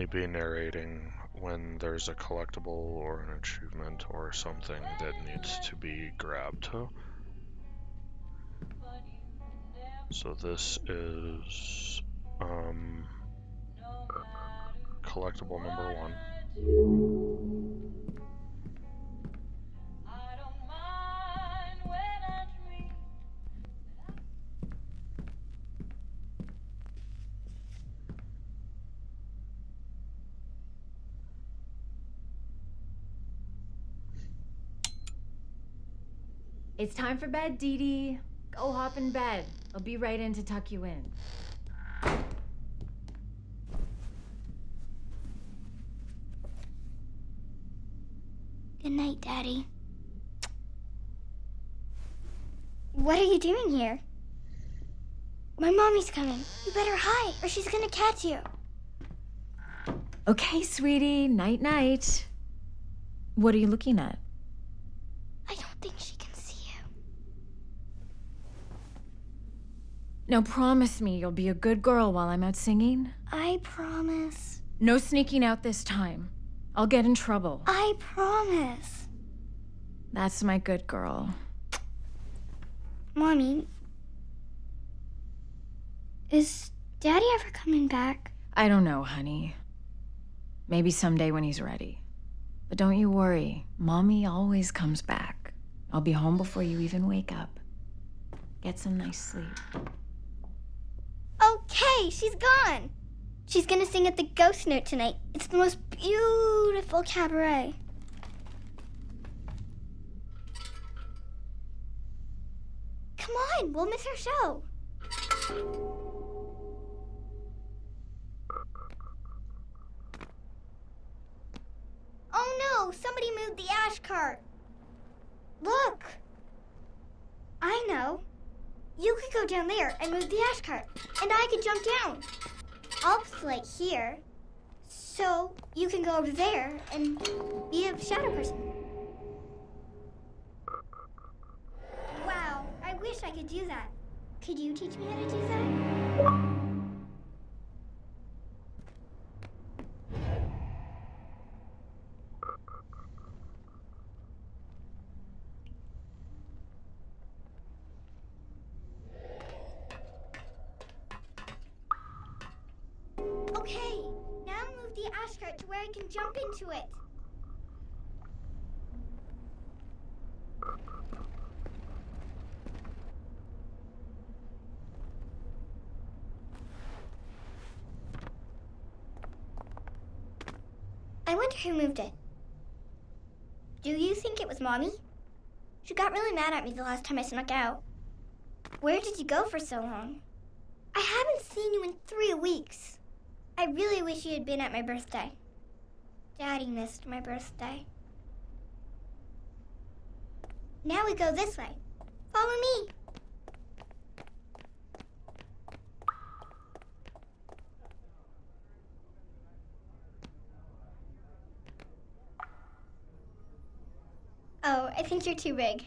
only be narrating when there's a collectible or an achievement or something that needs to be grabbed. So this is collectible number 1. It's time for bed, Dee Dee. Go hop in bed. I'll be right in to tuck you in. Good night, Daddy. What are you doing here? My mommy's coming. You better hide, or she's gonna catch you. Okay, sweetie. Night-night. What are you looking at? I don't think she can see you. Now promise me you'll be a good girl while I'm out singing. I promise. No sneaking out this time. I'll get in trouble. I promise. That's my good girl. Mommy, is Daddy ever coming back? I don't know, honey. Maybe someday when he's ready. But don't you worry. Mommy always comes back. I'll be home before you even wake up. Get some nice sleep. Okay, she's gone. She's gonna sing at the Ghost Note tonight. It's the most beautiful cabaret. Come on, we'll miss her show. Oh no, somebody moved the ash cart. Look. I know. You could go down there and move the ash cart, and I could jump down. I'll play here, so you can go over there and be a shadow person. Wow, I wish I could do that. Could you teach me how to do that? Okay, now move the ash cart to where I can jump into it. I wonder who moved it. Do you think it was Mommy? She got really mad at me the last time I snuck out. Where did you go for so long? I haven't seen you in 3 weeks. I really wish you had been at my birthday. Daddy missed my birthday. Now we go this way. Follow me. Oh, I think you're too big.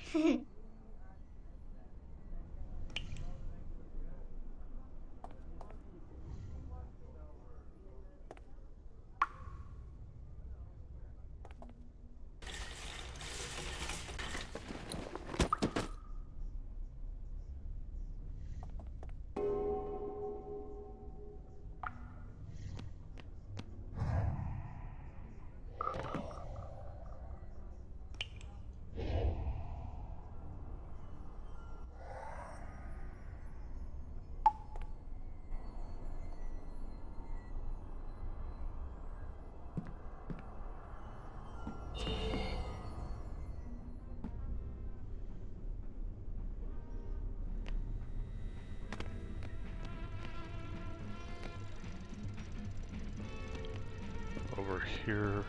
Over here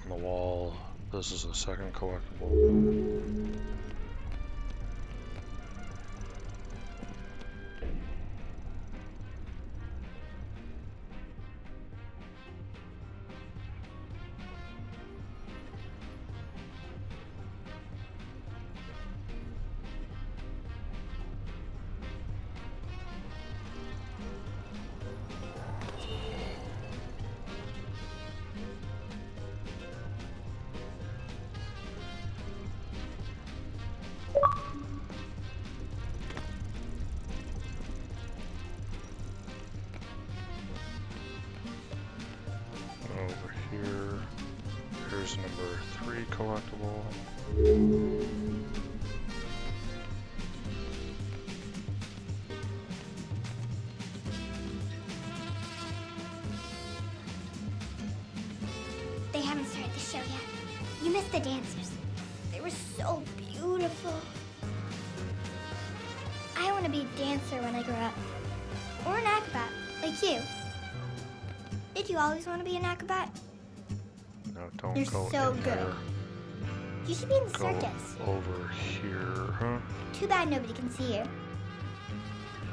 on the wall, this is the second collectible. haven't started the show yet. You missed the dancers. They were so beautiful. I want to be a dancer when I grow up. Or an acrobat, like you. Did you always want to be an acrobat? No, don't You're go so in good. there. You should be in the Go circus. over here, huh? Too bad nobody can see you.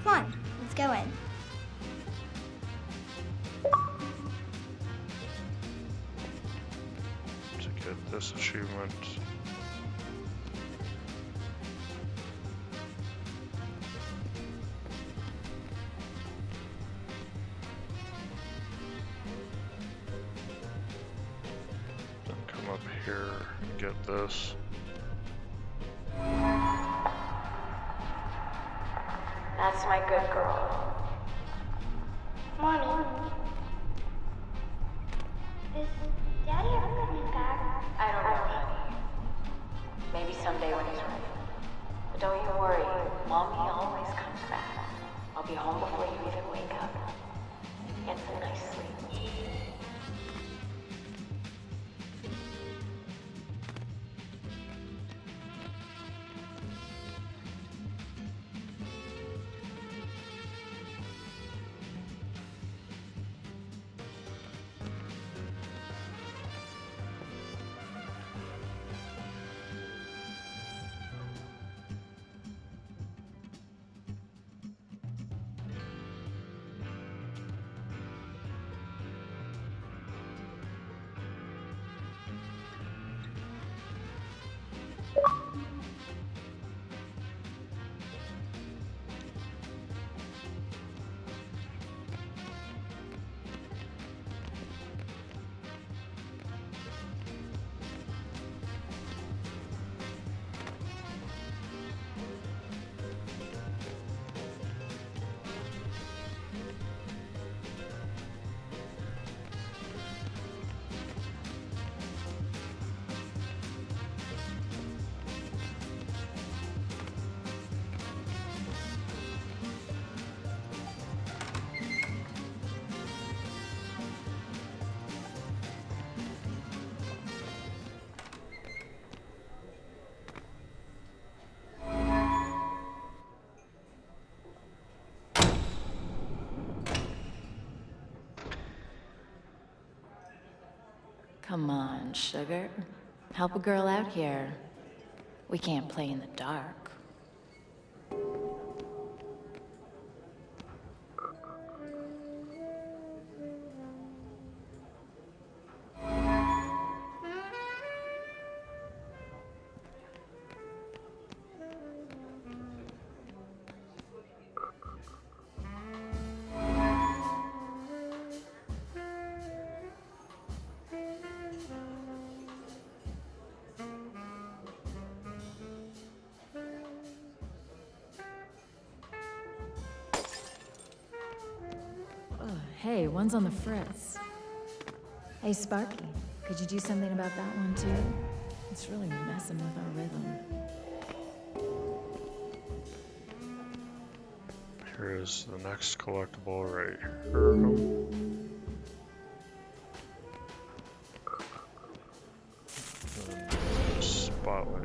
Come on, let's go in. To get this achievement. Then come up here and get this. That's my good girl. Mommy. Is Daddy ever coming back? I don't know, honey. Maybe someday when he's ready. But don't you worry, Mommy always comes back. I'll be home before you even wake up. Get some nice sleep. Come on, sugar. Help a girl out here. We can't play in the dark. Hey, one's on the fritz. Hey, Sparky, could you do something about that one, too? It's really messing with our rhythm. Here's the next collectible right here. And spotlight.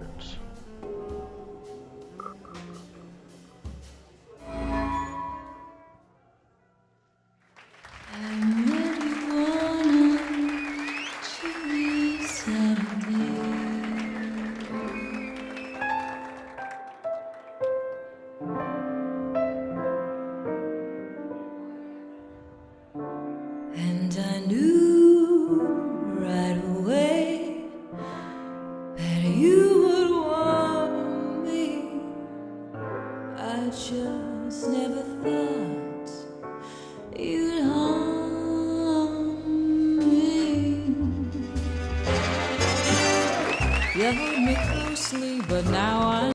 And I knew right away that you would want me. I just never thought you'd harm me. You held me closely, but now I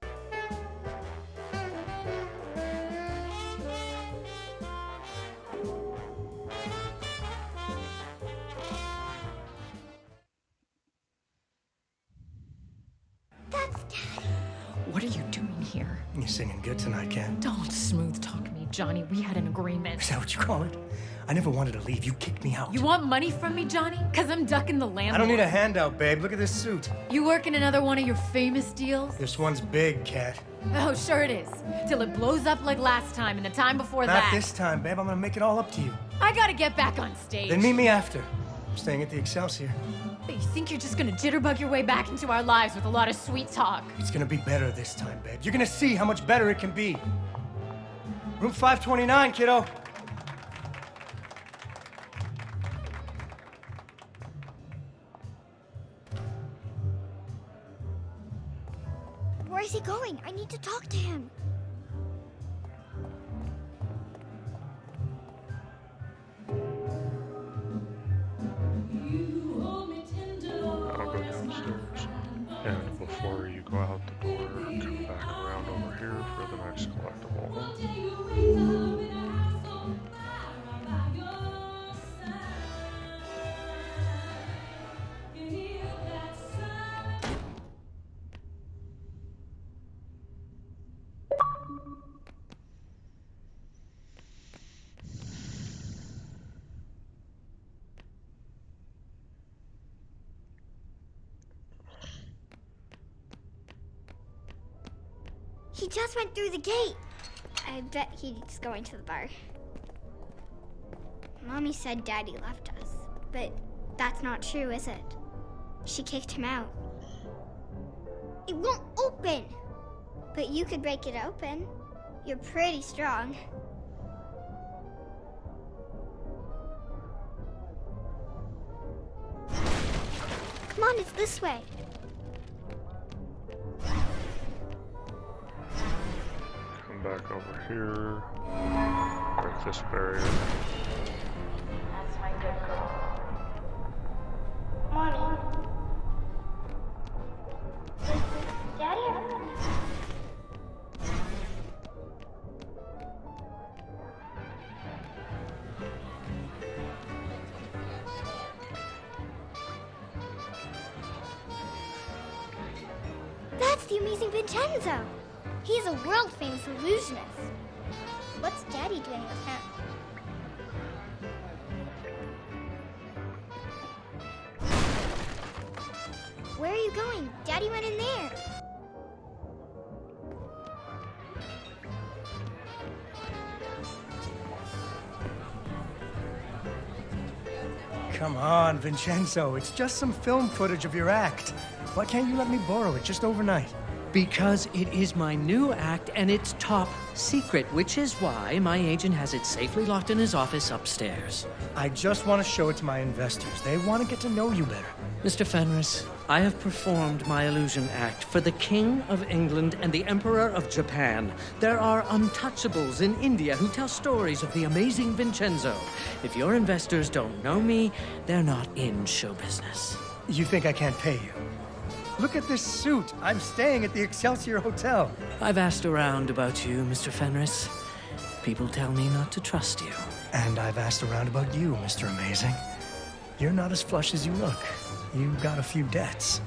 That's Daddy. What are you doing here? You're singing good tonight, Ken. Don't smooth talk me, Johnny. We had an agreement. Is that what you call it? I never wanted to leave. You kicked me out. You want money from me, Johnny? Because I'm ducking the landlord. I don't need a handout, babe. Look at this suit. You work in another one of your famous deals? This one's big, Cat. Oh, sure it is. Till it blows up like last time and the time before that. Not this time, babe. I'm gonna make it all up to you. I gotta get back on stage. Then meet me after. I'm staying at the Excelsior. But you think you're just gonna jitterbug your way back into our lives with a lot of sweet talk? It's gonna be better this time, babe. You're gonna see how much better it can be. Room 529, kiddo. Where is he going? I need to talk to him. I'll go downstairs. And before you go out the door, come back around over here for the next collectible. He just went through the gate. I bet he's going to the bar. Mommy said Daddy left us, but that's not true, is it? She kicked him out. It won't open! But you could break it open. You're pretty strong. Come on, it's this way. Come back over here. Break this barrier. That's my good girl. Mommy. Daddy ever... That's the amazing Vincenzo. He's a world-famous illusionist. What's Daddy doing with him? Where are you going? Daddy went in there. Come on, Vincenzo. It's just some film footage of your act. Why can't you let me borrow it just overnight? Because it is my new act and it's top secret, which is why my agent has it safely locked in his office upstairs. I just want to show it to my investors. They want to get to know you better. Mr. Fenris, I have performed my illusion act for the King of England and the Emperor of Japan. There are untouchables in India who tell stories of the amazing Vincenzo. If your investors don't know me, they're not in show business. You think I can't pay you? Look at this suit. I'm staying at the Excelsior Hotel. I've asked around about you, Mr. Fenris. People tell me not to trust you. And I've asked around about you, Mr. Amazing. You're not as flush as you look. You've got a few debts.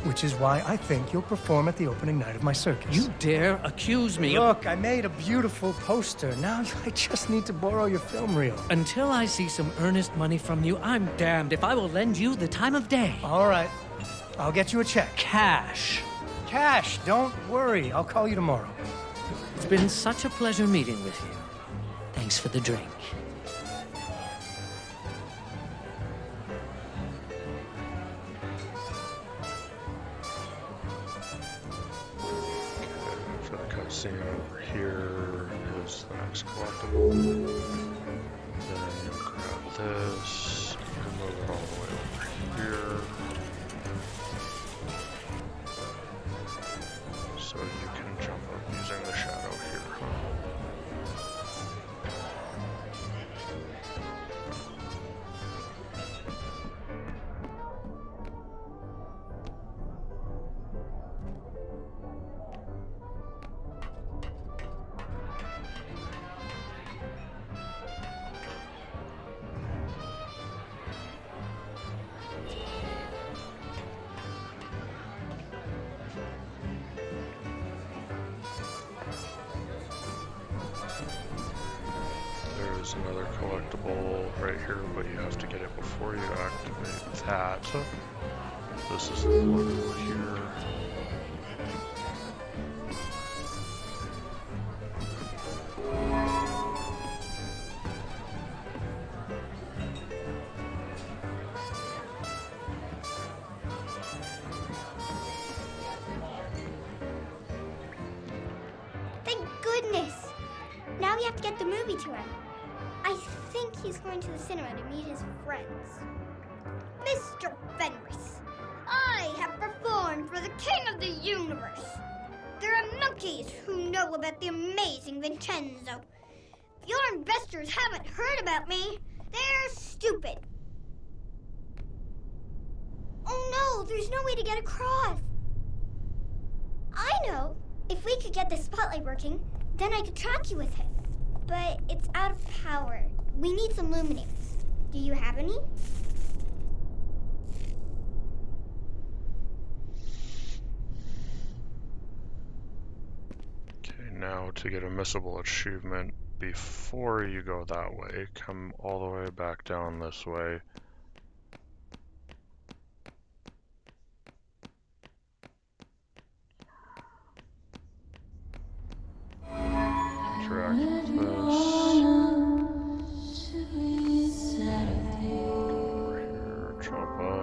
Which is why I think you'll perform at the opening night of my circus. You dare accuse me of... Look, I made a beautiful poster. Now I just need to borrow your film reel. Until I see some earnest money from you, I'm damned if I will lend you the time of day. All right. I'll get you a check. Cash. Cash, don't worry. I'll call you tomorrow. It's been such a pleasure meeting with you. Thanks for the drink. For the cutscene over here is the next collectible. Then you grab this and move it all the way over here. So you can jump up using the shadow here. There's another collectible right here, but you have to get it before you activate that. This is the collectible here. Thank goodness! Now we have to get the movie to him. I think he's going to the cinema to meet his friends. Mr. Fenris, I have performed for the King of the Universe. There are monkeys who know about the amazing Vincenzo. If your investors haven't heard about me, they're stupid. Oh no, there's no way to get across. I know. If we could get the spotlight working, then I could track you with it. But it's out of power. We need some luminaries. Do you have any? Okay, now to get a missable achievement before you go that way, come all the way back down this way. Interact with this. Over here, jump up.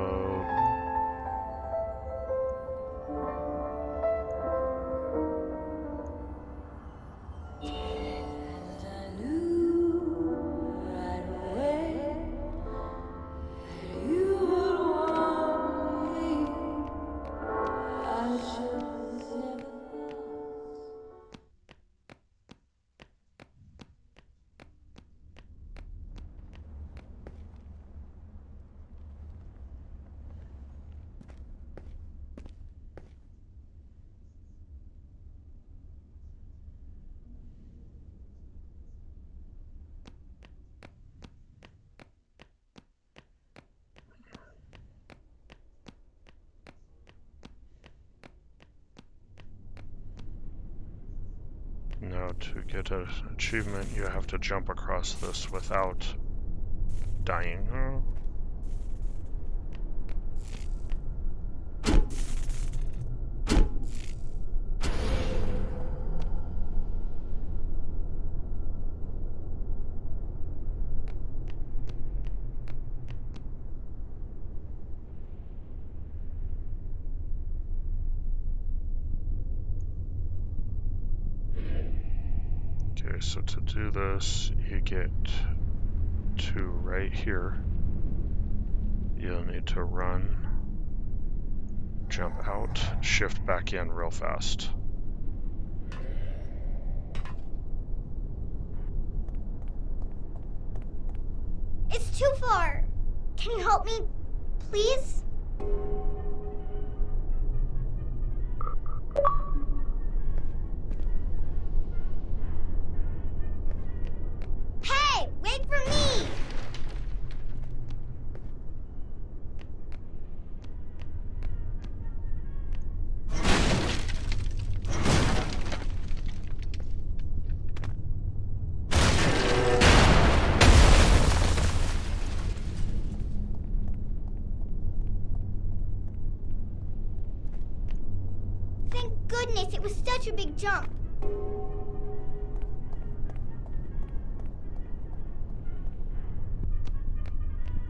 Now to get an achievement, you have to jump across this without dying. Oh. Okay, so to do this, you get to right here. You'll need to run, jump out, shift back in real fast. It's too far. Can you help me, please? Hey, wait for me! Thank goodness, it was such a big jump.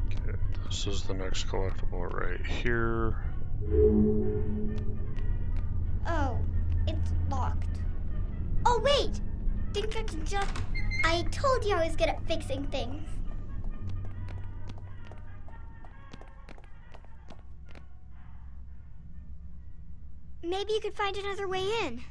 Okay, this is the next collectible right here. Oh, it's locked. Oh, wait! Think I can just... I told you I was good at fixing things. Maybe you could find another way in.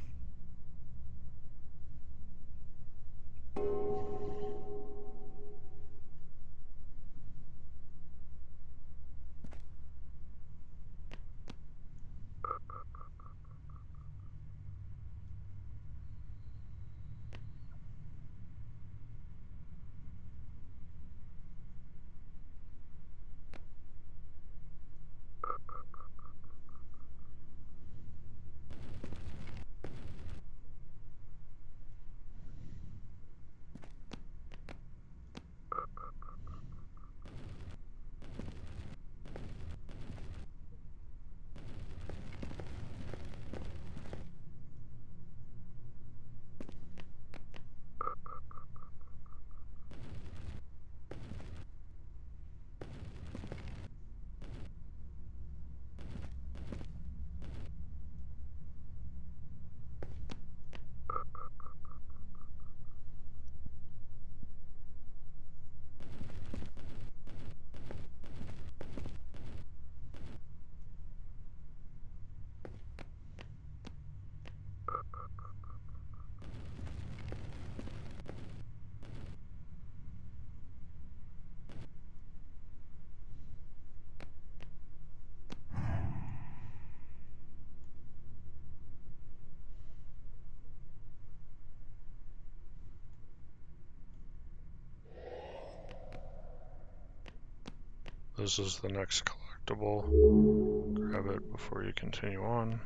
This is the next collectible. Grab it before you continue on.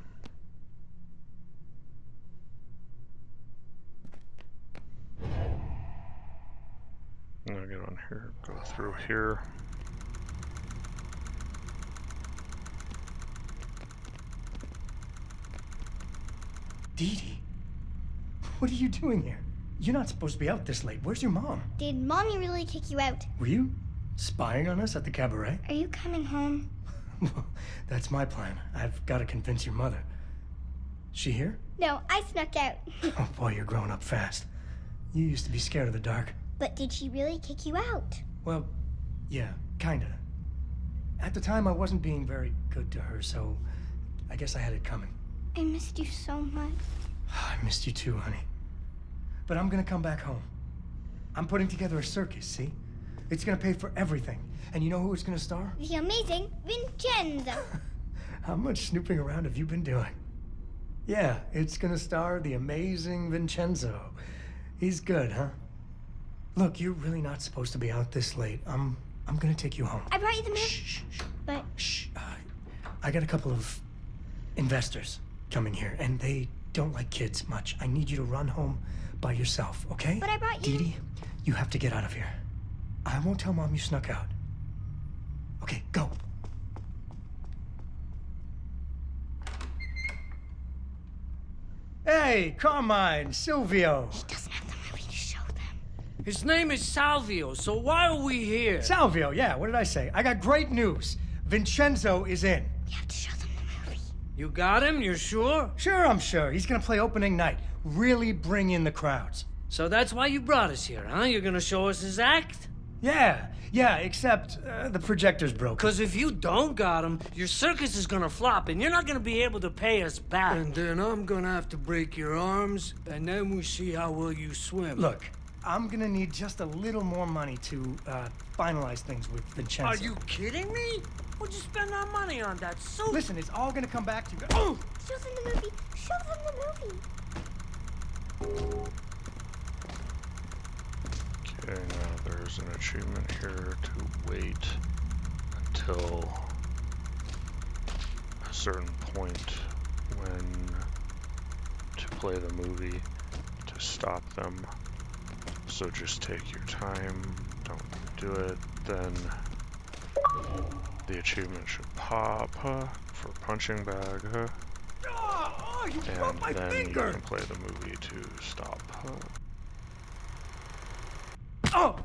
Now get on here, go through here. Dee Dee, what are you doing here? You're not supposed to be out this late. Where's your mom? Did Mommy really kick you out? Were you spying on us at the cabaret? Are you coming home? Well, that's my plan. I've got to convince your mother. She here? No, I snuck out. Oh boy, you're growing up fast. You used to be scared of the dark. But did she really kick you out? Well, yeah, kinda. At the time, I wasn't being very good to her, so I guess I had it coming. I missed you so much. I missed you too, honey. But I'm gonna come back home. I'm putting together a circus, see? It's gonna pay for everything. And you know who it's gonna star? The amazing Vincenzo. How much snooping around have you been doing? Yeah, it's gonna star the amazing Vincenzo. He's good, huh? Look, you're really not supposed to be out this late. I'm gonna take you home. I brought you the milk. Shh. But Shh. I got a couple of investors coming here, and they don't like kids much. I need you to run home by yourself, okay? But I brought you- Dee Dee, you have to get out of here. I won't tell Mom you snuck out. Okay, go. Hey, Carmine, Silvio. he doesn't have the movie to show them. His name is Salvio, so why are we here? Salvio, yeah, what did I say? I got great news. Vincenzo is in. We have to show them the movie. You got him? You're sure? Sure, I'm sure. He's gonna play opening night. Really bring in the crowds. So that's why you brought us here, huh? You're gonna show us his act? Yeah, except the projector's broken. Because if you don't got him, your circus is gonna flop and you're not gonna be able to pay us back. And then I'm gonna have to break your arms, and then we see how well you swim. Look, I'm gonna need just a little more money to finalize things with Vincenzo. Are you kidding me? What'd you spend our money on, that suit? Listen, it's all gonna come back to you. Oh! Show them the movie. Show them the movie. Okay, now there's an achievement here to wait until a certain point when to play the movie to stop them. So just take your time, don't do it, then the achievement should pop for punching bag, Oh, you broke and my then finger! you can play the movie to stop. Oh!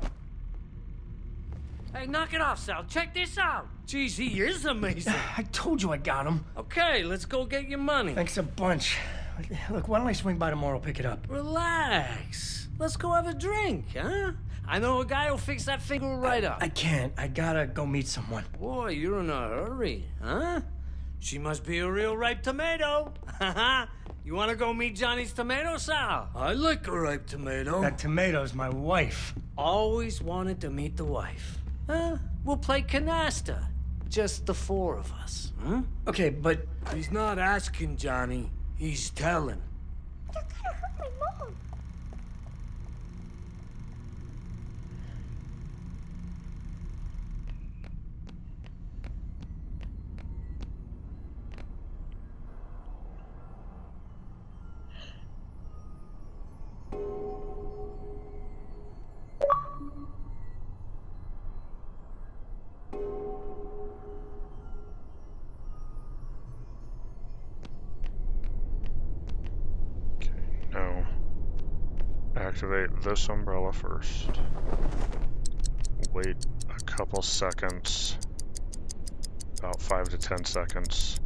Hey, knock it off, Sal. Check this out. Jeez, he is amazing. I told you I got him. Okay, let's go get your money. Thanks a bunch. Look, why don't I swing by tomorrow, pick it up? Relax. Let's go have a drink, huh? I know a guy who'll fix that finger right up. I can't. I gotta go meet someone. Boy, you're in a hurry, huh? She must be a real ripe tomato. You want to go meet Johnny's tomato, Sal? I like a ripe tomato. That tomato's my wife. Always wanted to meet the wife. We'll play canasta. Just the four of us, huh? Okay, but He's not asking, Johnny. He's telling. They're gonna hurt my mom. Now, activate this umbrella first. Wait a couple seconds, about 5 to 10 seconds,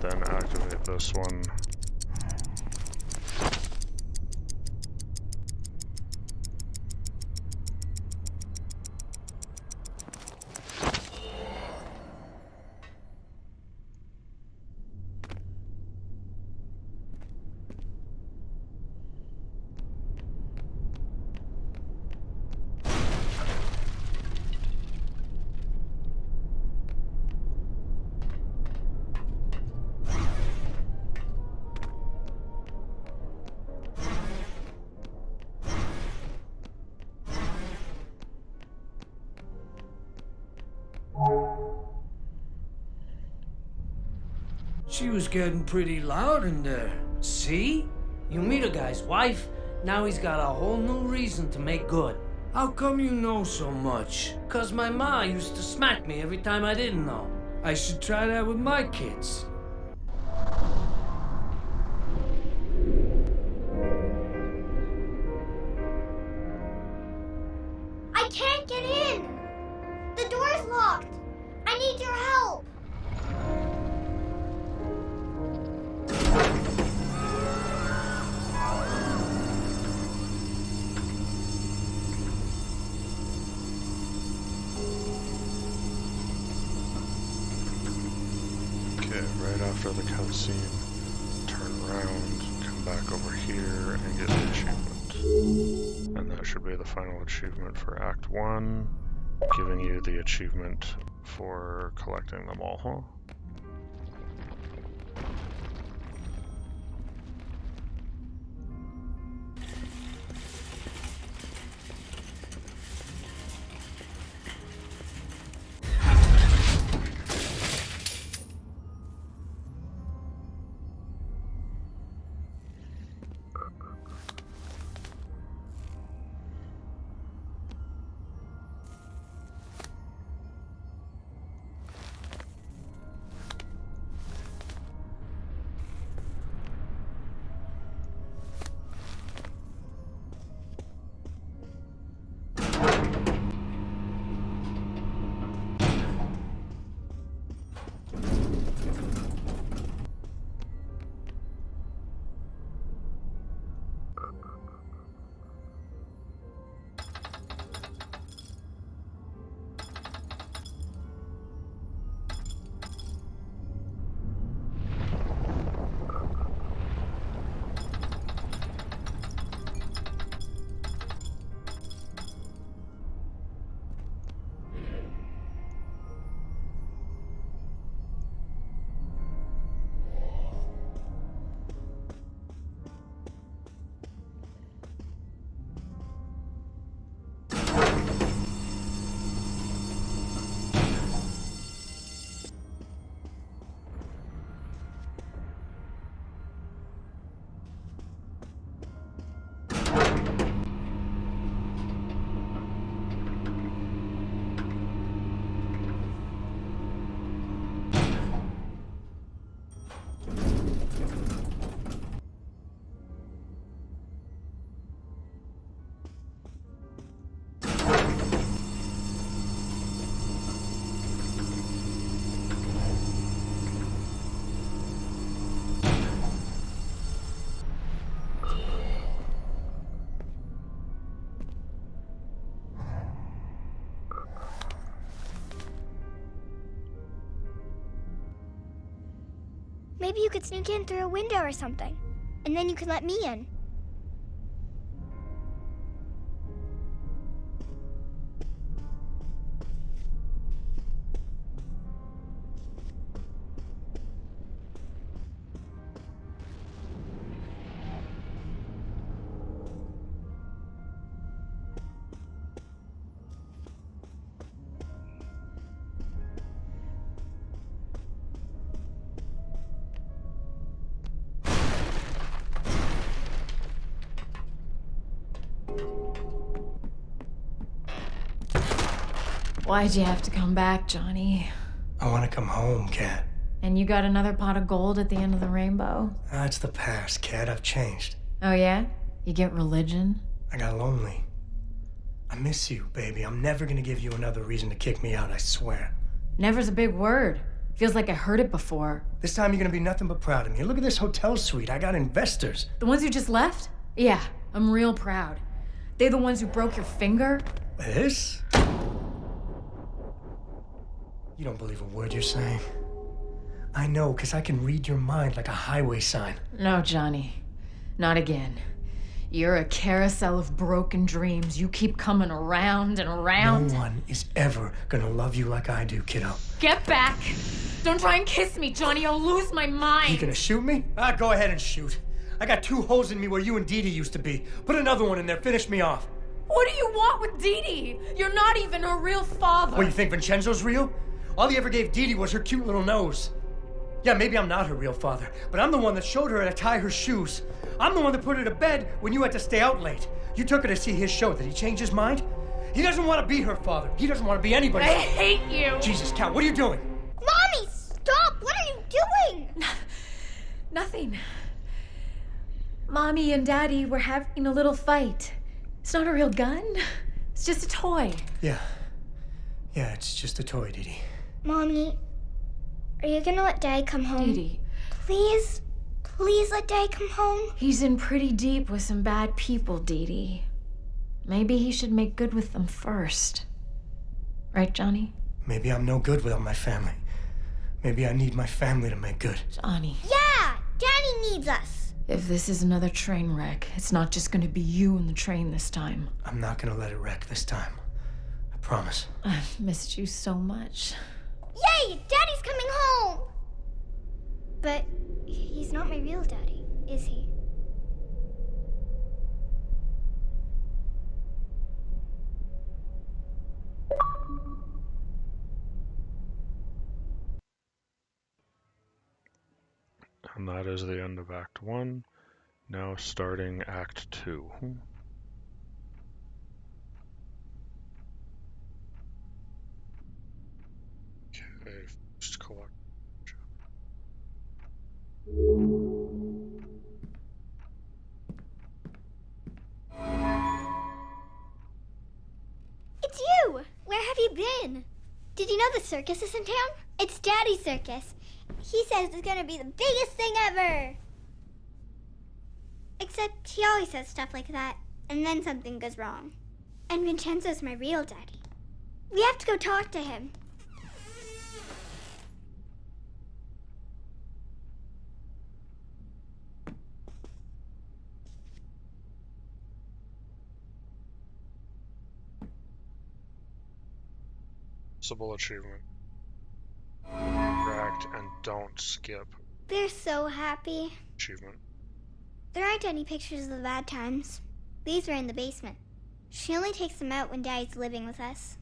then activate this one. She was getting pretty loud in there. See? You meet a guy's wife, now he's got a whole new reason to make good. How come you know so much? 'Cause my ma used to smack me every time I didn't know. I should try that with my kids. I can't get in! The door's locked! I need your help! Okay, right after the cutscene, turn around, come back over here, and get the achievement. And that should be the final achievement for Act 1, giving you the achievement for collecting them all, huh? Maybe you could sneak in through a window or something, and then you could let me in. Why'd you have to come back, Johnny? I want to come home, Kat. And you got another pot of gold at the end of the rainbow? That's the past, Kat. I've changed. Oh, yeah? You get religion? I got lonely. I miss you, baby. I'm never gonna give you another reason to kick me out, I swear. Never's a big word. Feels like I heard it before. This time you're gonna be nothing but proud of me. Look at this hotel suite. I got investors. The ones who just left? Yeah, I'm real proud. They the ones who broke your finger? This? You don't believe a word you're saying. I know, because I can read your mind like a highway sign. No, Johnny. Not again. You're a carousel of broken dreams. You keep coming around and around. No one is ever gonna love you like I do, kiddo. Get back! Don't try and kiss me, Johnny. I'll lose my mind. You gonna shoot me? Go ahead and shoot. I got 2 holes in me where you and Dee Dee used to be. Put another one in there. Finish me off. What do you want with Dee Dee? You're not even her real father. What, you think Vincenzo's real? All he ever gave Dee Dee was her cute little nose. Yeah, maybe I'm not her real father, but I'm the one that showed her how to tie her shoes. I'm the one that put her to bed when you had to stay out late. You took her to see his show. Did he change his mind? He doesn't want to be her father. He doesn't want to be anybody's. I hate you! Jesus, Cal, what are you doing? Mommy, stop! What are you doing? Nothing. Mommy and Daddy were having a little fight. It's not a real gun. It's just a toy. Yeah. Yeah, it's just a toy, Dee Dee. Mommy, are you gonna let Dad come home? Dee, Please, please let Dad come home. he's in pretty deep with some bad people, Dee. Maybe he should make good with them first. Right, Johnny? Maybe I'm no good without my family. Maybe I need my family to make good. Johnny. Yeah, Daddy needs us. If this is another train wreck, it's not just gonna be you and the train this time. I'm not gonna let it wreck this time. I promise. I've missed you so much. Yay, Daddy's coming home. But he's not my real daddy, is he? And that is the end of Act 1. Now starting Act 2. Okay, first collect. It's you! Where have you been? Did you know the circus is in town? It's Daddy's circus. He says it's gonna be the biggest thing ever. Except he always says stuff like that, and then something goes wrong. And Vincenzo's my real daddy. We have to go talk to him. Possible achievement. Interact and don't skip They're so happy. achievement. There aren't any pictures of the bad times. These were in the basement. She only takes them out when Daddy's living with us.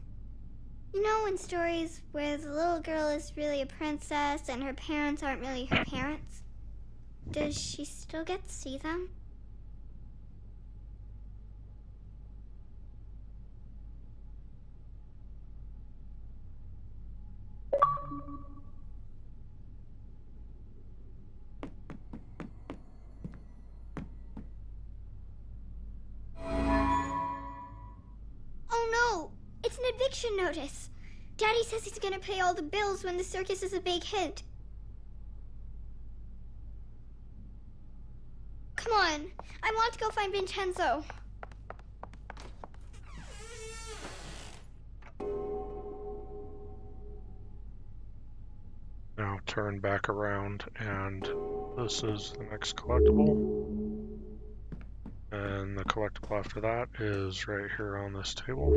You know, in stories where the little girl is really a princess and her parents aren't really her parents? Does she still get to see them? Oh no! It's an eviction notice! Daddy says he's gonna pay all the bills when the circus is a big hit. Come on, I want to go find Vincenzo. Now turn back around, and this is the next collectible. And the collectible after that is right here on this table.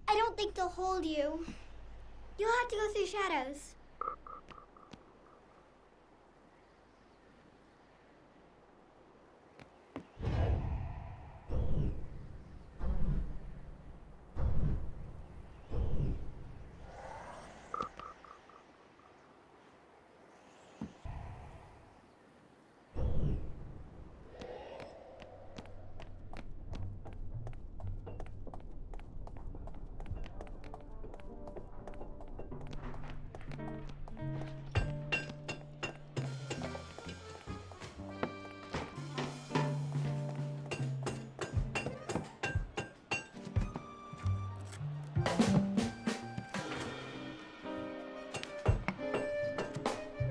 I don't think they'll hold you. You'll have to go through shadows.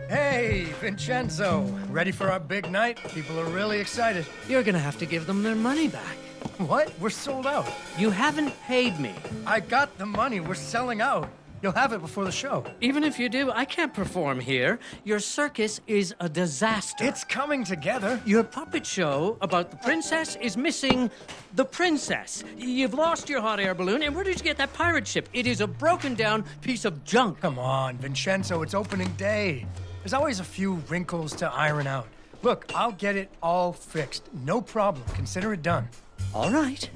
Hey, Vincenzo. Ready for our big night? People are really excited. You're gonna have to give them their money back. What? We're sold out. You haven't paid me. I got the money. We're selling out. You'll have it before the show. Even if you do, I can't perform here. Your circus is a disaster. It's coming together. Your puppet show about the princess is missing the princess. You've lost your hot air balloon, and where did you get that pirate ship? It is a broken down piece of junk. Come on, Vincenzo, it's opening day. There's always a few wrinkles to iron out. Look, I'll get it all fixed. No problem. Consider it done. All right.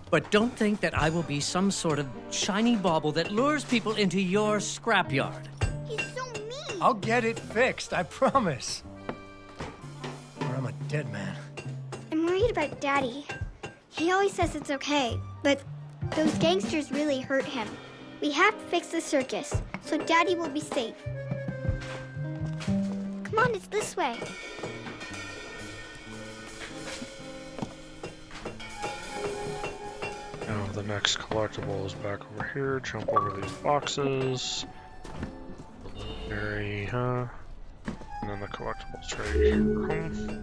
But don't think that I will be some sort of shiny bauble that lures people into your scrapyard. He's so mean. I'll get it fixed, I promise. Or I'm a dead man. I'm worried about Daddy. He always says it's okay, but those gangsters really hurt him. We have to fix the circus, so Daddy will be safe. Come on, it's this way. Now the next collectible is back over here. Jump over these boxes. Very, huh? And then the collectible's right here.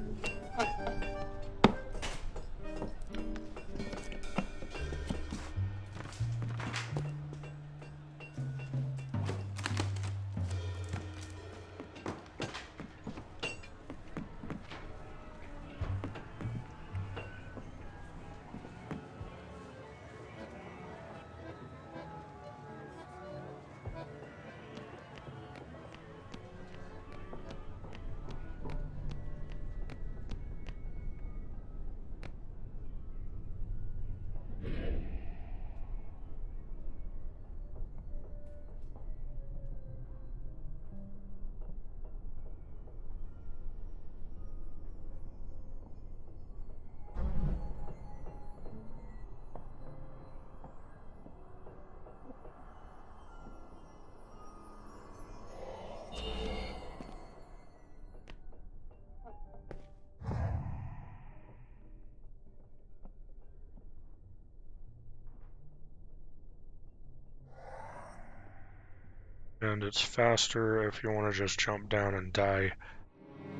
And it's faster if you want to just jump down and die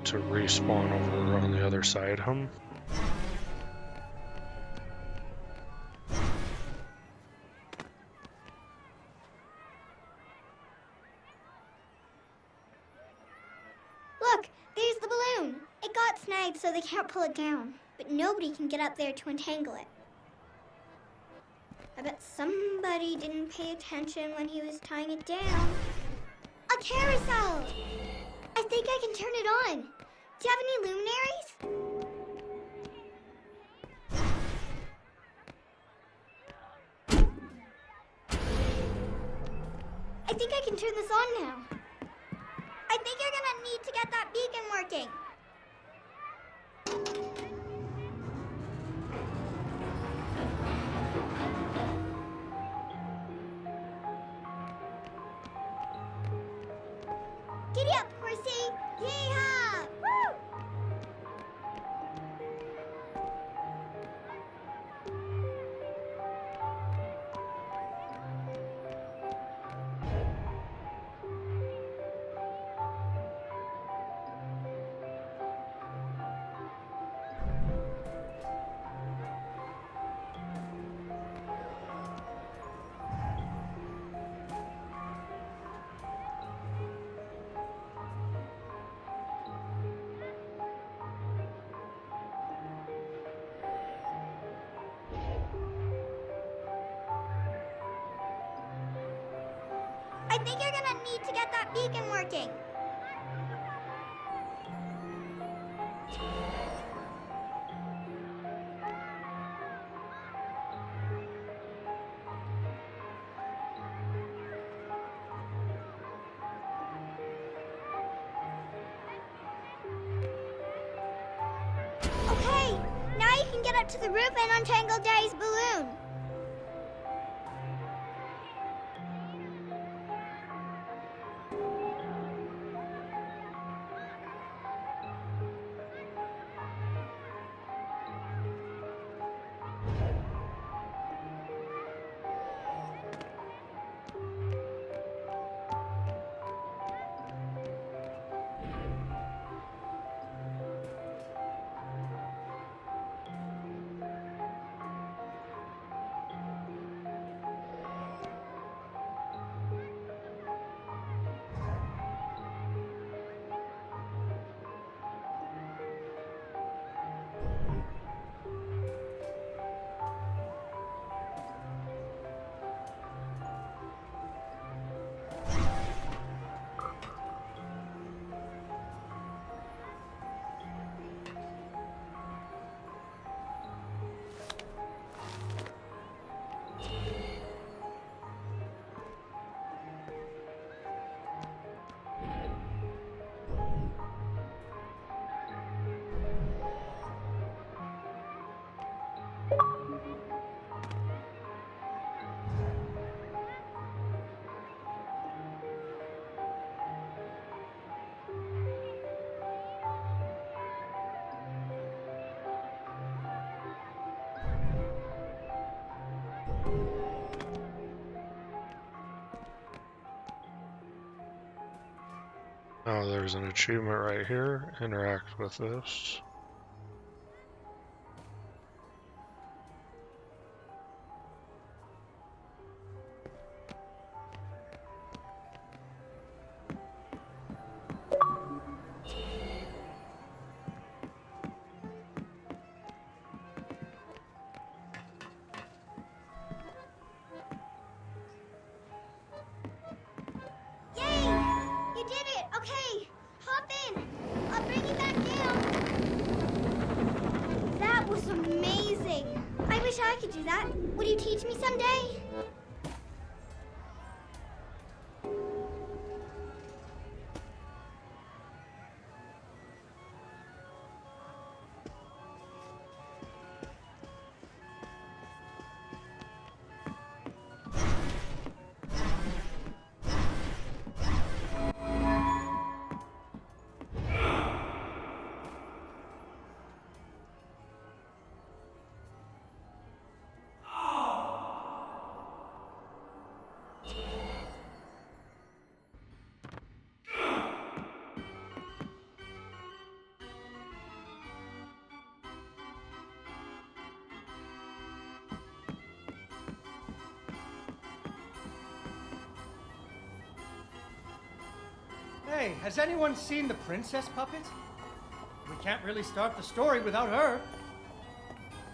to respawn over on the other side, Look, there's the balloon. It got snagged so they can't pull it down, but nobody can get up there to untangle it. I bet somebody didn't pay attention when he was tying it down. A carousel! I think I can turn it on. Do you have any luminaries? I think I can turn this on now. I think you're gonna need to get that beacon working. Giddy up, horsey! Yeehaw! Woo! I think you're gonna need to get that beacon working. Okay, now you can get up to the roof and untangle Daddy's balloon. Oh, there's an achievement right here. Interact with this. Yay! You did it! Okay, hop in. I'll bring you back down. That was amazing. I wish I could do that. Would you teach me someday? Hey, has anyone seen the princess puppet? We can't really start the story without her.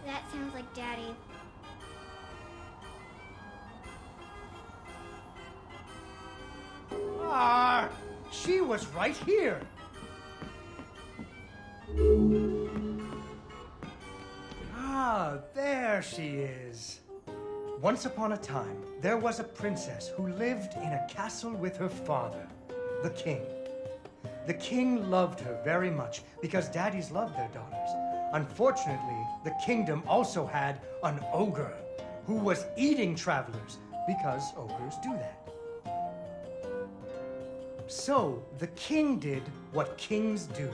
That sounds like Daddy. Ah, she was right here. Ah, there she is. Once upon a time, there was a princess who lived in a castle with her father, the king. The king loved her very much because daddies loved their daughters. Unfortunately, the kingdom also had an ogre who was eating travelers because ogres do that. So the king did what kings do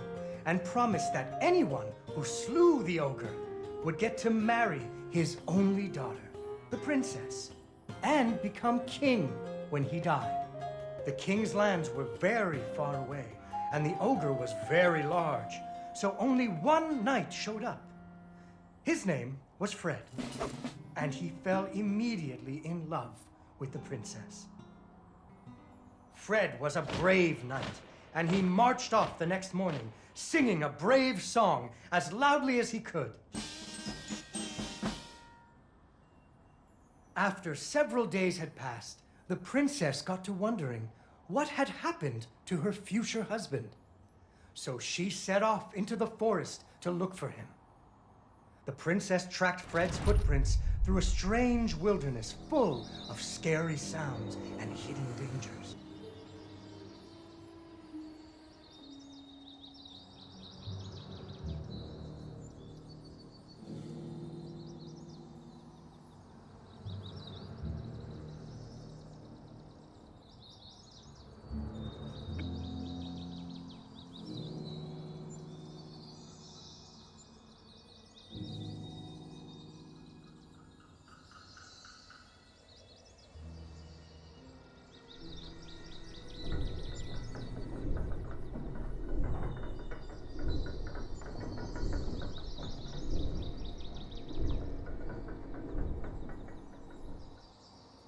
and promised that anyone who slew the ogre would get to marry his only daughter, the princess, and become king when he died. The king's lands were very far away, and the ogre was very large, so only one knight showed up. His name was Fred, and he fell immediately in love with the princess. Fred was a brave knight, and he marched off the next morning, singing a brave song as loudly as he could. After several days had passed, the princess got to wondering what had happened to her future husband. So she set off into the forest to look for him. The princess tracked Fred's footprints through a strange wilderness full of scary sounds and hidden dangers.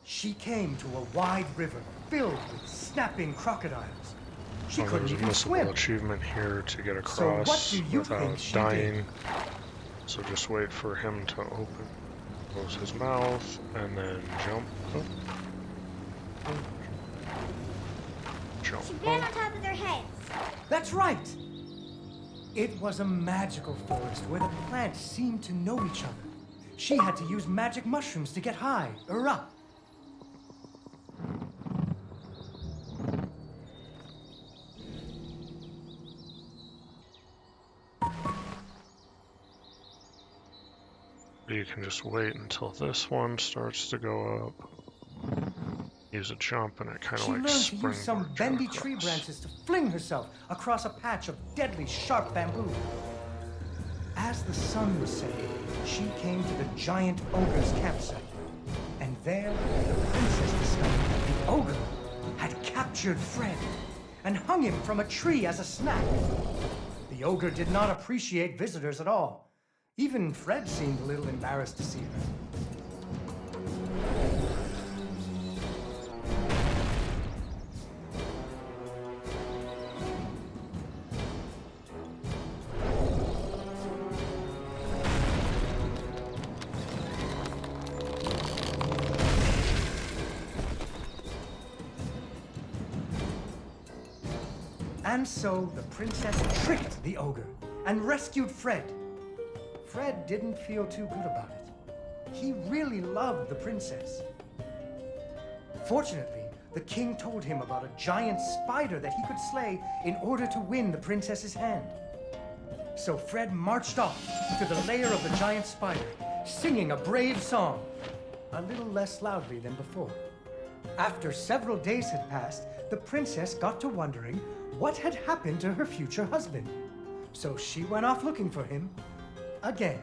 She came to a wide river filled with snapping crocodiles. She Well, couldn't there's a even missable swim. achievement here to get So what across do you without think she dying. did? So just wait for him to close his mouth, and then jump up. Jump She ran on up. top of their heads. That's right! It was a magical forest where the plants seemed to know each other. She had to use magic mushrooms to get high or up. You can just wait until this one starts to go up. Use a jump, and it kind of She like learned to use some springboards you bendy tree across. branches to fling herself across a patch of deadly sharp bamboo. As the sun was setting, she came to the giant ogre's campsite. And there, the princess discovered that the ogre had captured Fred and hung him from a tree as a snack. The ogre did not appreciate visitors at all. Even Fred seemed a little embarrassed to see her. And so the princess tricked the ogre and rescued Fred. Fred didn't feel too good about it. He really loved the princess. Fortunately, the king told him about a giant spider that he could slay in order to win the princess's hand. So Fred marched off to the lair of the giant spider, singing a brave song, a little less loudly than before. After several days had passed, the princess got to wondering what had happened to her future husband. So she went off looking for him again.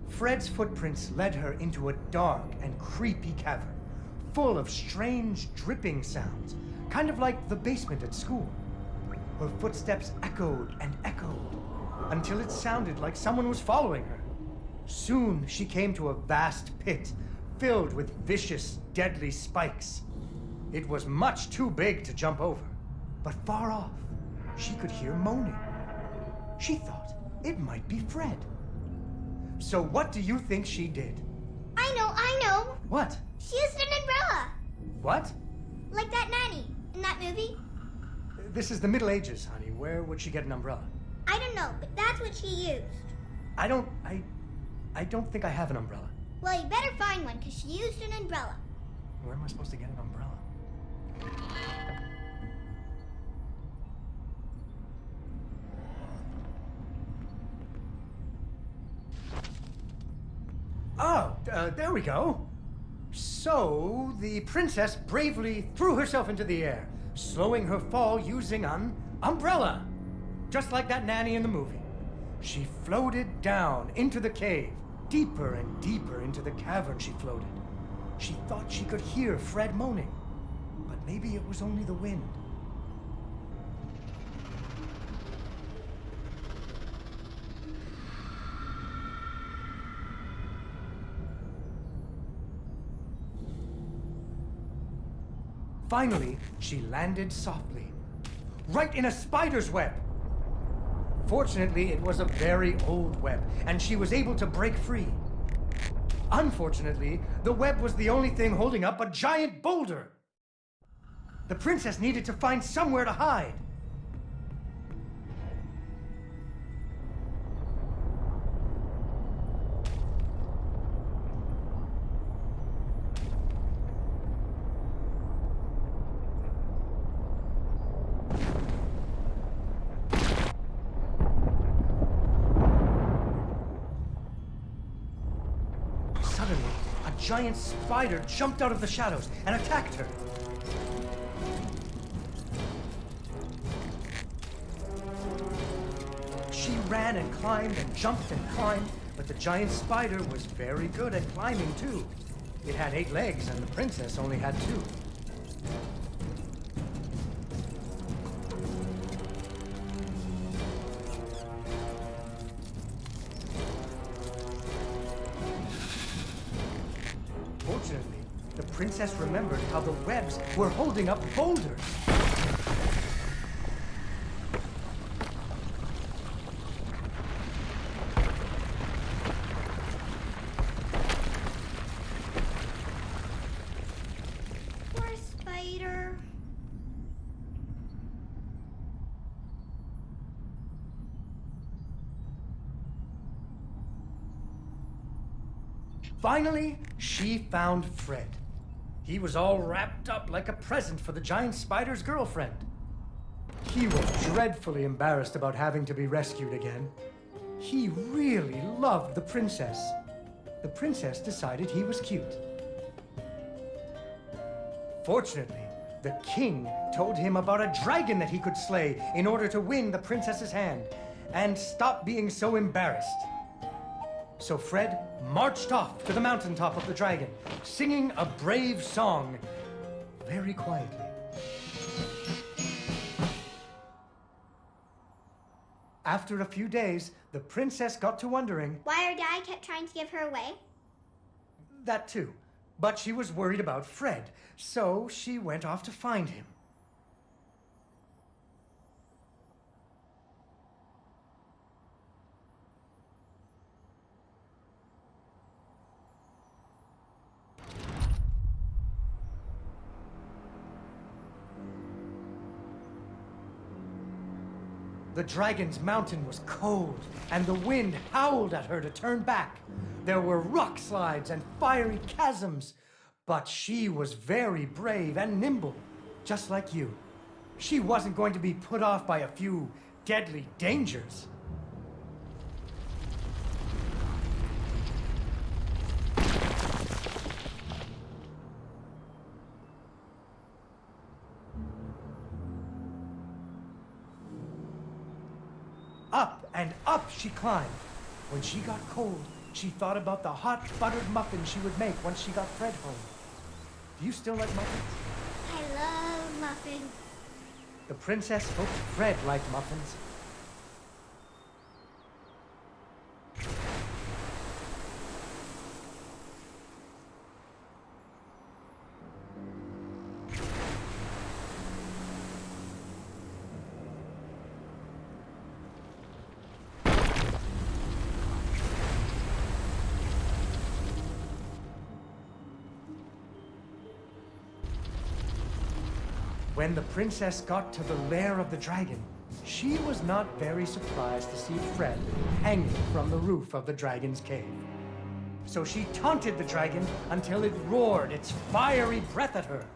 Fred's footprints led her into a dark and creepy cavern, full of strange dripping sounds, kind of like the basement at school. Her footsteps echoed and echoed until it sounded like someone was following her. Soon she came to a vast pit filled with vicious, deadly spikes. It was much too big to jump over, but far off, she could hear moaning. She thought it might be Fred. So what do you think she did? I know. What? She used an umbrella. What? Like that nanny in that movie. This is the Middle Ages, honey. Where would she get an umbrella? I don't know, but that's what she used. I don't think I have an umbrella. Well, you better find one, because she used an umbrella. Where am I supposed to get an umbrella? Oh, there we go. So, the princess bravely threw herself into the air, slowing her fall using an umbrella. Just like that nanny in the movie. She floated down into the cave. Deeper and deeper into the cavern she floated. She thought she could hear Fred moaning, but maybe it was only the wind. Finally, she landed softly, right in a spider's web. Fortunately, it was a very old web, and she was able to break free. Unfortunately, the web was the only thing holding up a giant boulder. The princess needed to find somewhere to hide. Suddenly, a giant spider jumped out of the shadows and attacked her. She ran and climbed and jumped and climbed, but the giant spider was very good at climbing too. It had 8 legs and the princess only had 2. Fortunately, the princess remembered how the webs were holding up boulders. Poor spider. Finally, she found Fred. He was all wrapped up like a present for the giant spider's girlfriend. He was dreadfully embarrassed about having to be rescued again. He really loved the princess. The princess decided he was cute. Fortunately, the king told him about a dragon that he could slay in order to win the princess's hand and stop being so embarrassed. So Fred marched off to the mountaintop of the dragon, singing a brave song, very quietly. After a few days, the princess got to wondering... Why her dad kept trying to give her away? That too. But she was worried about Fred, so she went off to find him. The dragon's mountain was cold, and the wind howled at her to turn back. There were rock slides and fiery chasms, but she was very brave and nimble, just like you. She wasn't going to be put off by a few deadly dangers. Up and up she climbed. When she got cold, she thought about the hot buttered muffins she would make once she got Fred home. Do you still like muffins? I love muffins. The princess hoped Fred liked muffins. When the princess got to the lair of the dragon, she was not very surprised to see Fred hanging from the roof of the dragon's cave. So she taunted the dragon until it roared its fiery breath at her.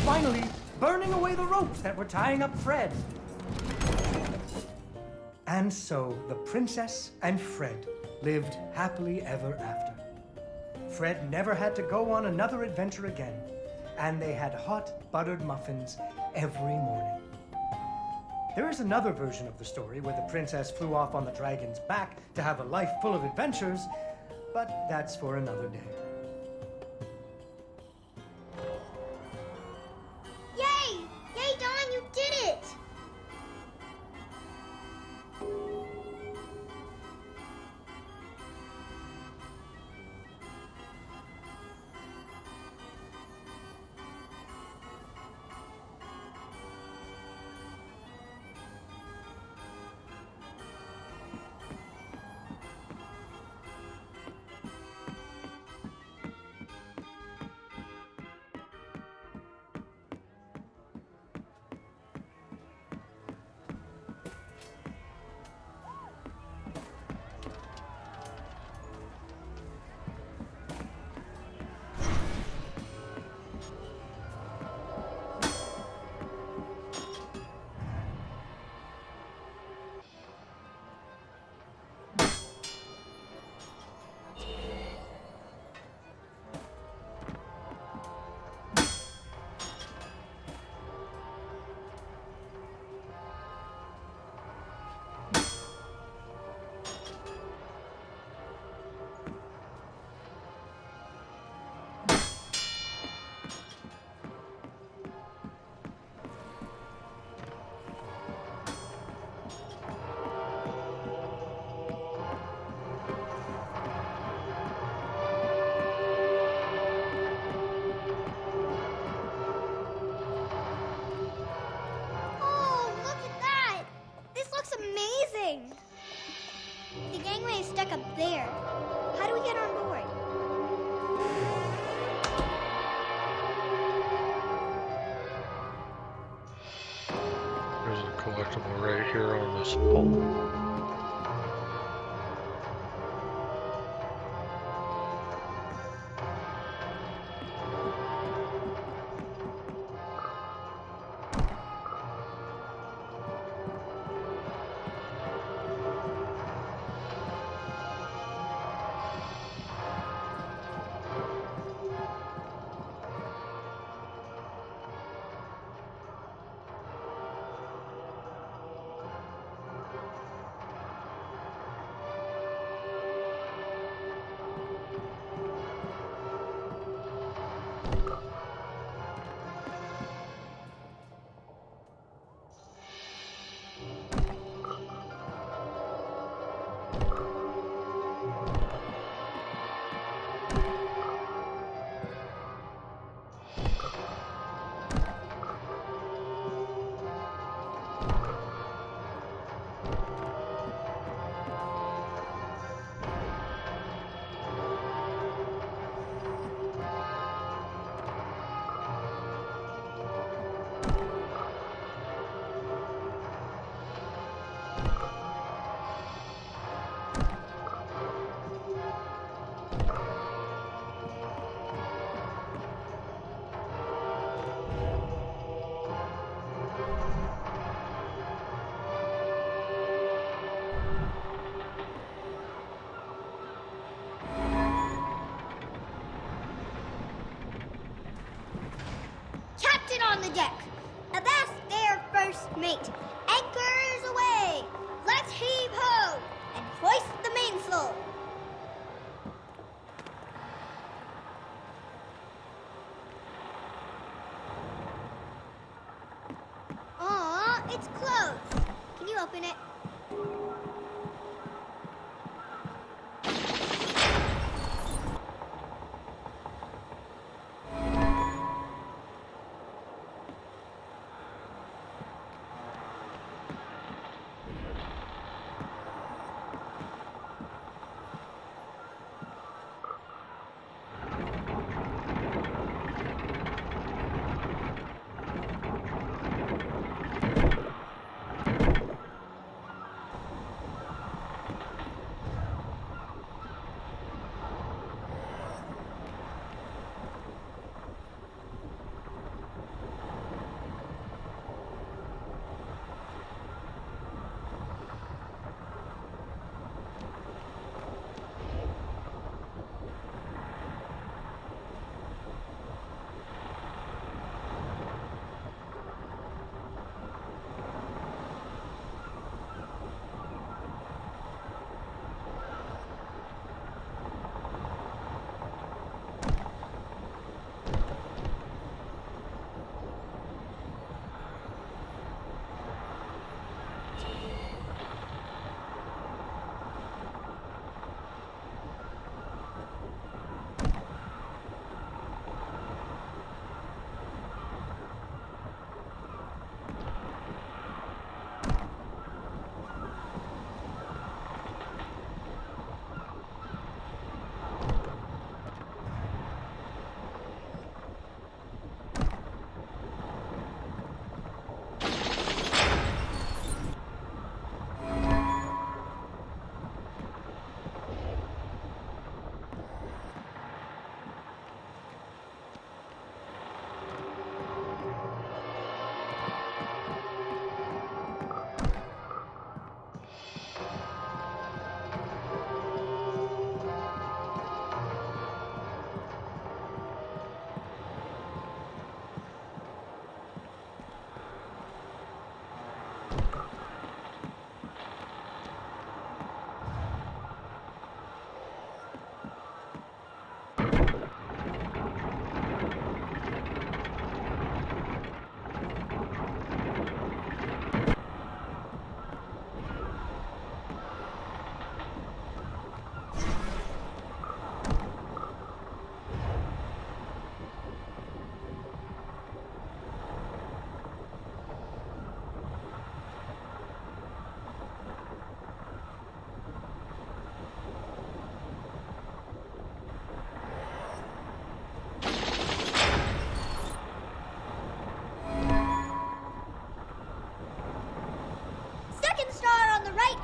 Finally, burning away the ropes that were tying up Fred. And so the princess and Fred lived happily ever after. Fred never had to go on another adventure again, and they had hot buttered muffins every morning. There is another version of the story where the princess flew off on the dragon's back to have a life full of adventures, but that's for another day. Yay! Yay, Dawn, you did it! Oh, look at that! This looks amazing! The gangway is stuck up there. How do we get on board? There's a collectible right here on this pole. mate. Anchors away! Let's heave ho! And hoist the mainsail! Aw, it's closed. Can you open it?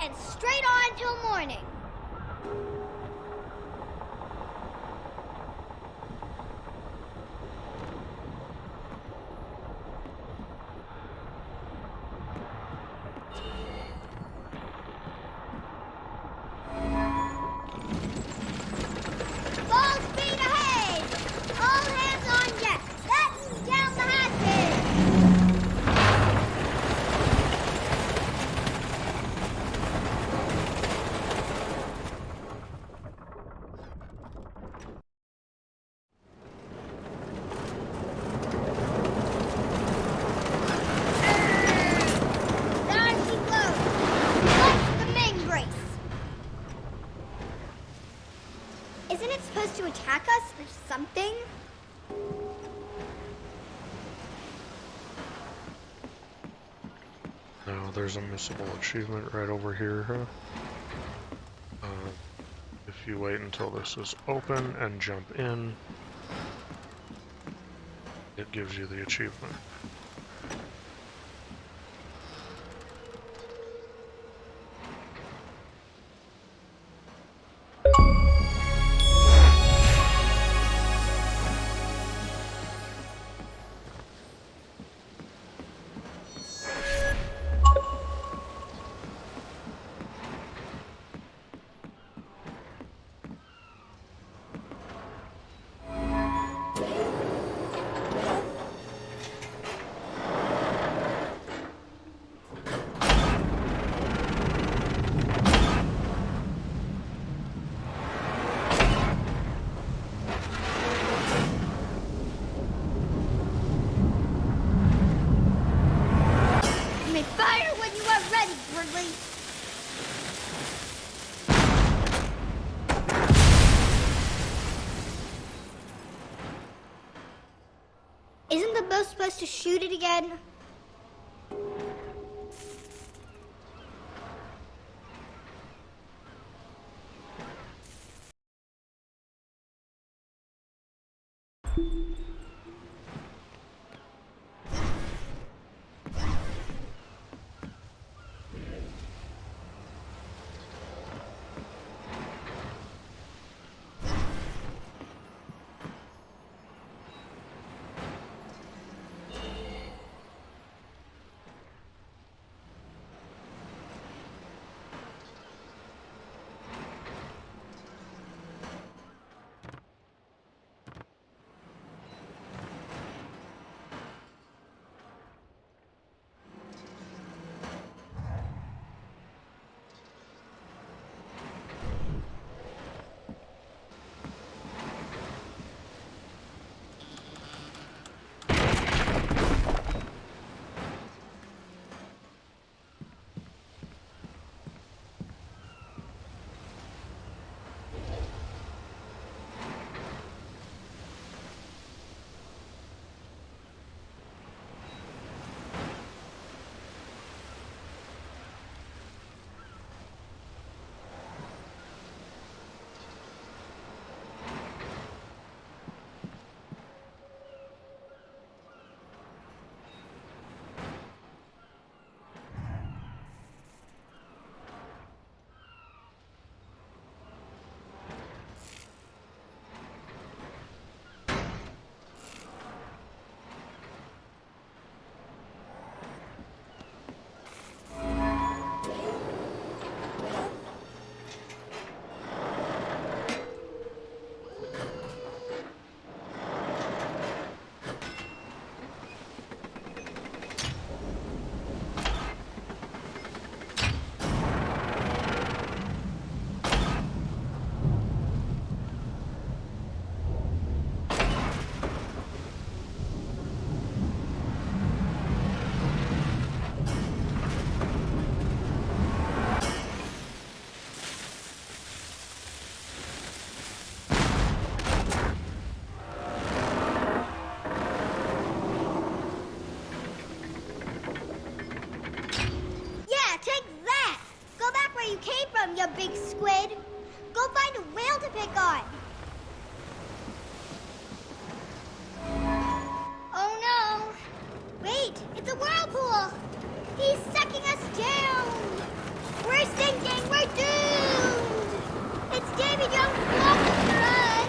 And straight on till morning. Full speed ahead! All hands on deck. Batten down the hatches! Isn't it supposed to attack us or something? Now there's a missable achievement right over here, huh? If you wait until this is open and jump in, it gives you the achievement. supposed to shoot it again? You big squid. Go find a whale to pick on. Oh no. Wait, it's a whirlpool. He's sucking us down. We're sinking. We're doomed. It's Davy Jones' blocking for us.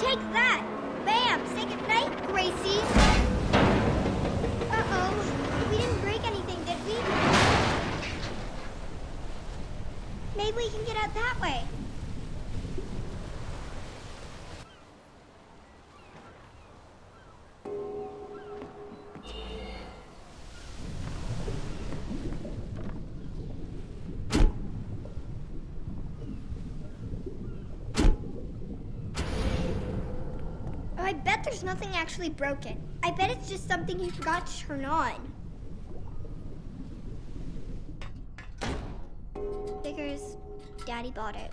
Take that! Bam! Say goodnight, Gracie! Uh-oh. We didn't break anything, did we? Maybe we can get out that way. I bet there's nothing actually broken. I bet it's just something he forgot to turn on. Figures Daddy bought it.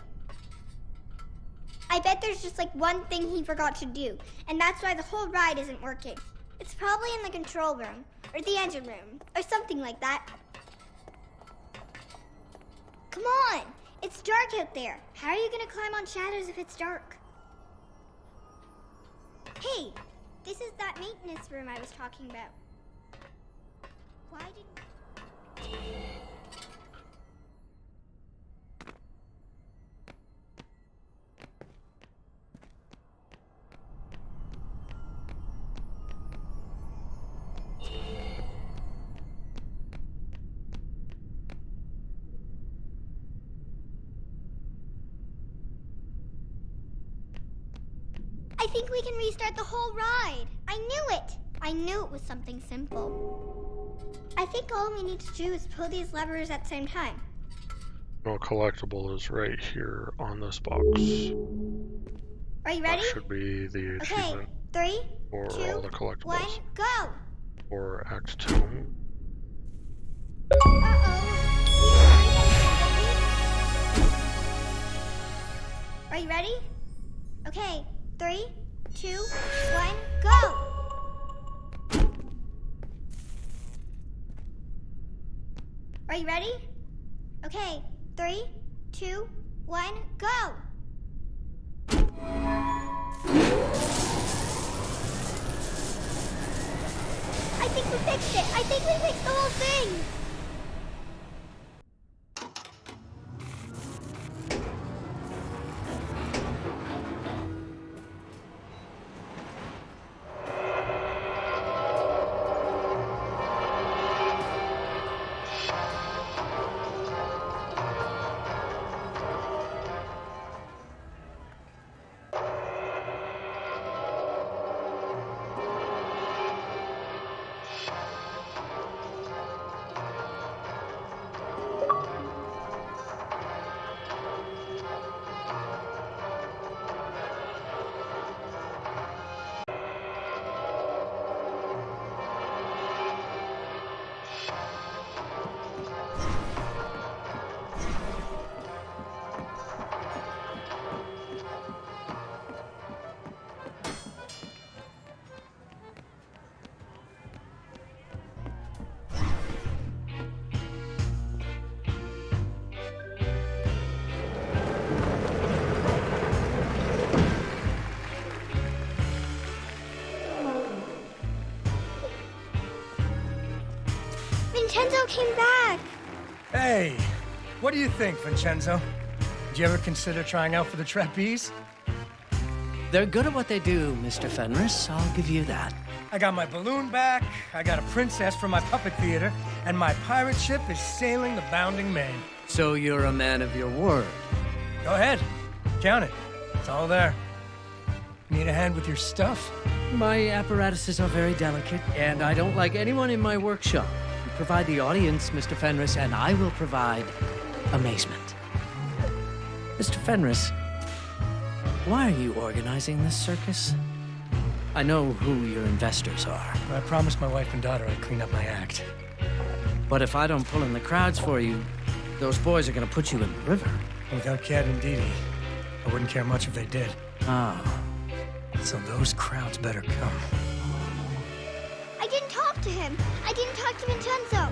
I bet there's just like one thing he forgot to do, and that's why the whole ride isn't working. It's probably in the control room, or the engine room, or something like that. Come on! It's dark out there. How are you gonna climb on shadows if it's dark? Hey, this is that maintenance room I was talking about. Why didn't... I think we can restart the whole ride. I knew it. I knew it was something simple. I think all we need to do is pull these levers at the same time. No, collectible is right here on this box. Are you ready? That should be the Okay, achievement 3, for 2, all the collectibles 1, go! for Act 2. Are you ready? Okay, 3, 2, 1, go! Are you ready? Okay, 3, 2, 1, go! I think we fixed it! I think we fixed the whole thing! Vincenzo came back! Hey, what do you think, Vincenzo? Did you ever consider trying out for the trapeze? They're good at what they do, Mr. Fenris. I'll give you that. I got my balloon back, I got a princess from my puppet theater, and my pirate ship is sailing the bounding main. So you're a man of your word. Go ahead, count it. It's all there. Need a hand with your stuff? My apparatuses are very delicate, and I don't like anyone in my workshop. You provide the audience, Mr. Fenris, and I will provide amazement. Mr. Fenris, why are you organizing this circus? I know who your investors are. I promised my wife and daughter I'd clean up my act. But if I don't pull in the crowds for you, those boys are gonna put you in the river. Without Cat and Dee Dee, I wouldn't care much if they did. Ah. So those crowds better come. I didn't talk to him! I didn't talk to Vincenzo!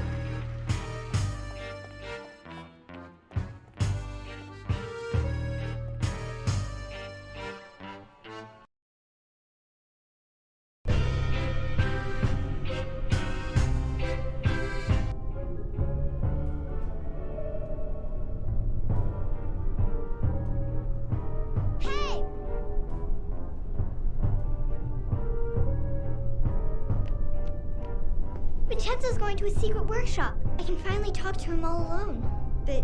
Hey! Vincenzo's going to his secret workshop. I can finally talk to him all alone. But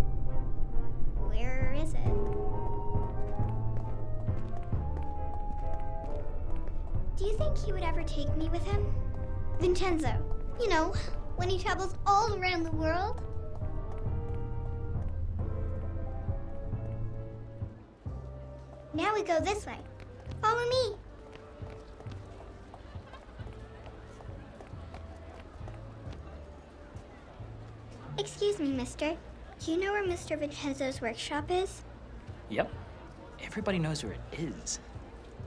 where is it? Do you think he would ever take me with him? Vincenzo, you know, when he travels all around the world? Now we go this way. Follow me. Excuse me, mister. Do you know where Mr. Vincenzo's workshop is? Yep. Everybody knows where it is.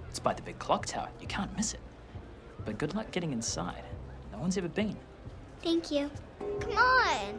It's by the big clock tower. You can't miss it. But good luck getting inside. No one's ever been. Thank you. Come on!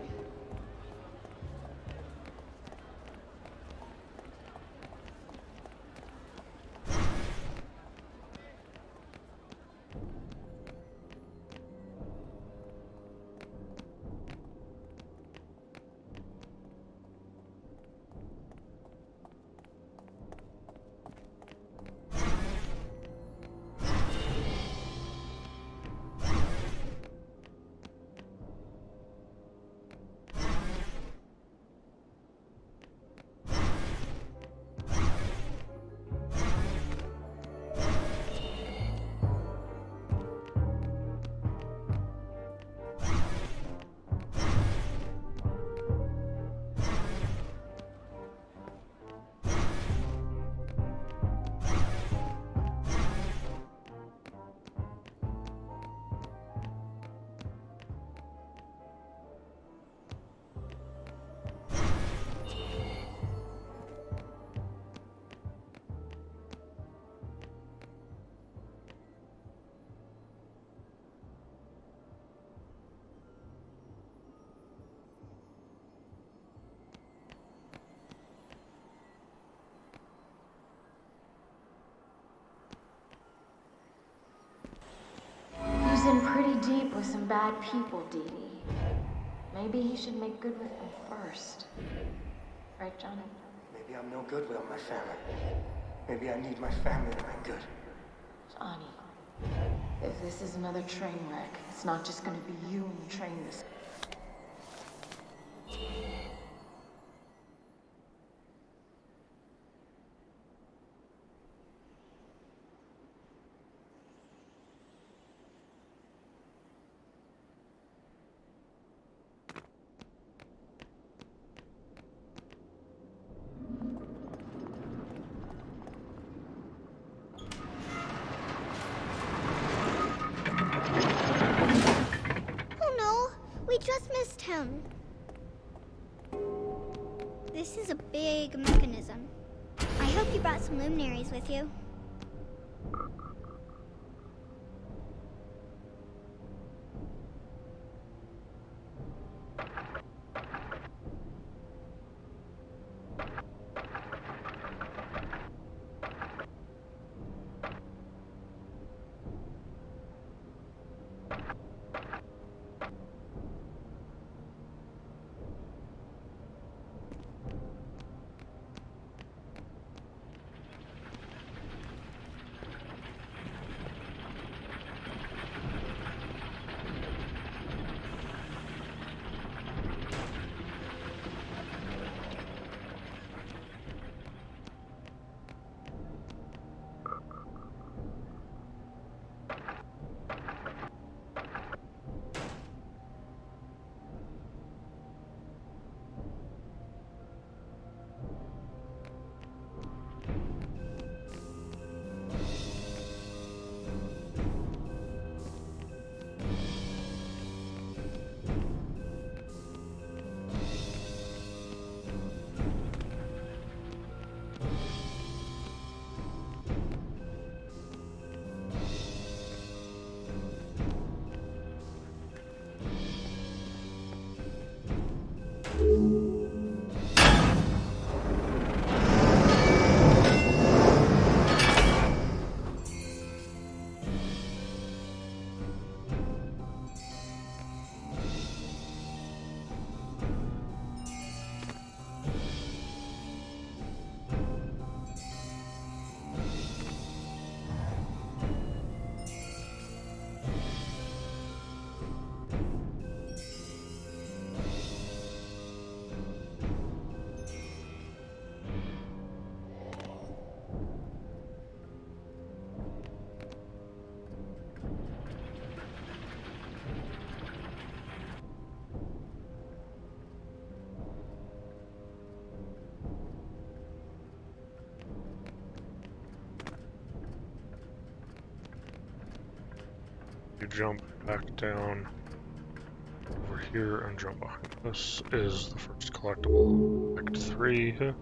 He's in pretty deep with some bad people, Dee Dee. Maybe he should make good with them first. Right, Johnny? Maybe I'm no good without my family. Maybe I need my family to make good. Johnny, if this is another train wreck, it's not just gonna be you and the train this. Oh no, we just missed him. This is a big mechanism. I hope you brought some luminaries with you. You jump back down over here and jump behind. This is the first collectible, Act 3.